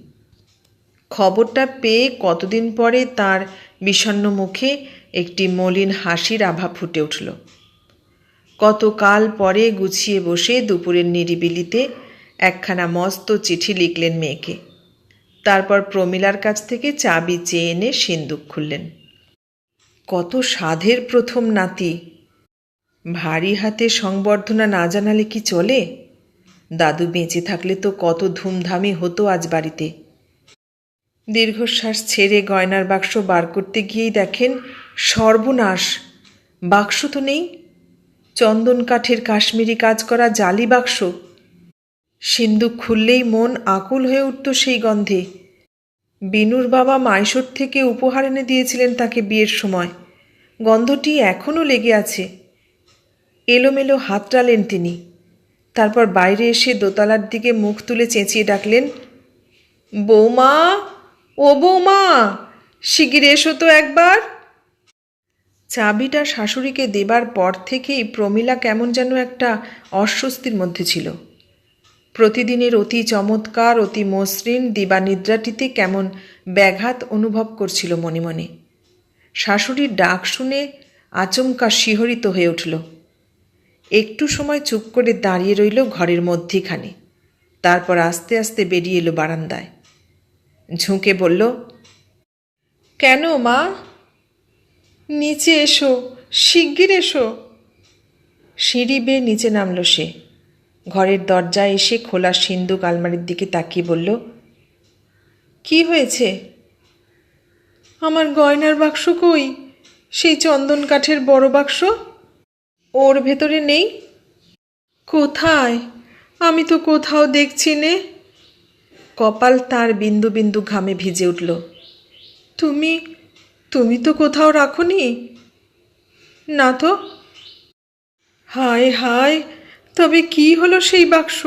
খবরটা পেয়ে কতদিন পরে তার বিষণ্ণ মুখে একটি মলিন হাসির আভা ফুটে উঠল। কতকাল পরে গুছিয়ে বসে দুপুরের নিরিবিলিতে একখানা মস্ত চিঠি লিখলেন মেয়েকে। তারপর প্রমীলার কাছ থেকে চাবি চেয়ে এনে সিন্দুক খুললেন। কত সাধের প্রথম নাতি! ভারী হাতে সংবর্ধনা না জানালে কি চলে? দাদু বেঁচে থাকলে তো কত ধুমধামই হতো আজ বাড়িতে। দীর্ঘশ্বাস ছেড়ে গয়নার বাক্স বার করতে গিয়েই দেখেন, সর্বনাশ! বাক্স তো নেই। চন্দন কাঠের কাশ্মীরি কাজ করা জালি বাক্স। সিন্দুক খুললেই মন আকুল হয়ে উঠত সেই গন্ধে। বিনুর বাবা মাইশোর থেকে উপহার এনে দিয়েছিলেন তাকে বিয়ের সময়। গন্ধটি এখনও লেগে আছে। এলোমেলো হাত টালেন তিনি। তারপর বাইরে এসে দোতলার দিকে মুখ তুলে চেঁচিয়ে ডাকলেন, বৌমা, ও বৌমা, শিগগির এসো তো একবার। চাবিটা শাশুড়িকে দেবার পর থেকেই প্রমীলা কেমন যেন একটা অস্বস্তির মধ্যে ছিল। প্রতিদিনের অতি চমৎকার অতি মসৃণ দিবানিদ্রাটিতে কেমন ব্যাঘাত অনুভব করছিল মনে মনে। শাশুড়ির ডাক শুনে আচমকা শিহরিত হয়ে উঠল। একটু সময় চুপ করে দাঁড়িয়ে রইল ঘরের মধ্যিখানে। তারপর আস্তে আস্তে বেরিয়ে এলো বারান্দায়। ঝুঁকে বলল, কেন মা? নিচে এসো, শিগগির এসো। সিঁড়ি বেয়ে নিচে নামল সে। ঘরের দরজায় এসে খোলা সিন্দুক আলমারির দিকে তাকিয়ে বলল, কি হয়েছে? আমার গয়নার বাক্স কই? সেই চন্দন কাঠের বড় বাক্স ওর ভেতরে নেই। কোথায়? আমি তো কোথাও দেখছি নে। কপাল তার বিন্দু বিন্দু ঘামে ভিজে উঠল। তুমি তুমি তো কোথাও রাখোনি? না তো। হায় হায়, তবে কি হলো সেই বাক্স?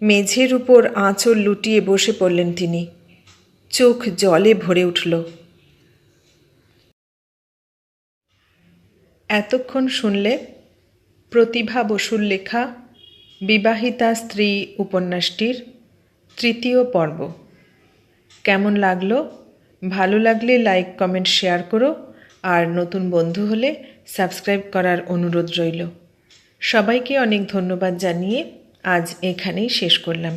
মেঝের উপর আঁচল লুটিয়ে বসে পড়লেন তিনি। চোখ জলে ভরে উঠল। এতক্ষণ শুনলে প্রতিভা বসুর লেখা বিবাহিতা স্ত্রী উপন্যাসটির 3য় পর্ব। কেমন লাগলো? ভালো লাগলে লাইক, কমেন্ট, শেয়ার করো। আর নতুন বন্ধু হলে সাবস্ক্রাইব করার অনুরোধ রইল। সবাইকে অনেক ধন্যবাদ জানিয়ে আজ এখানেই শেষ করলাম।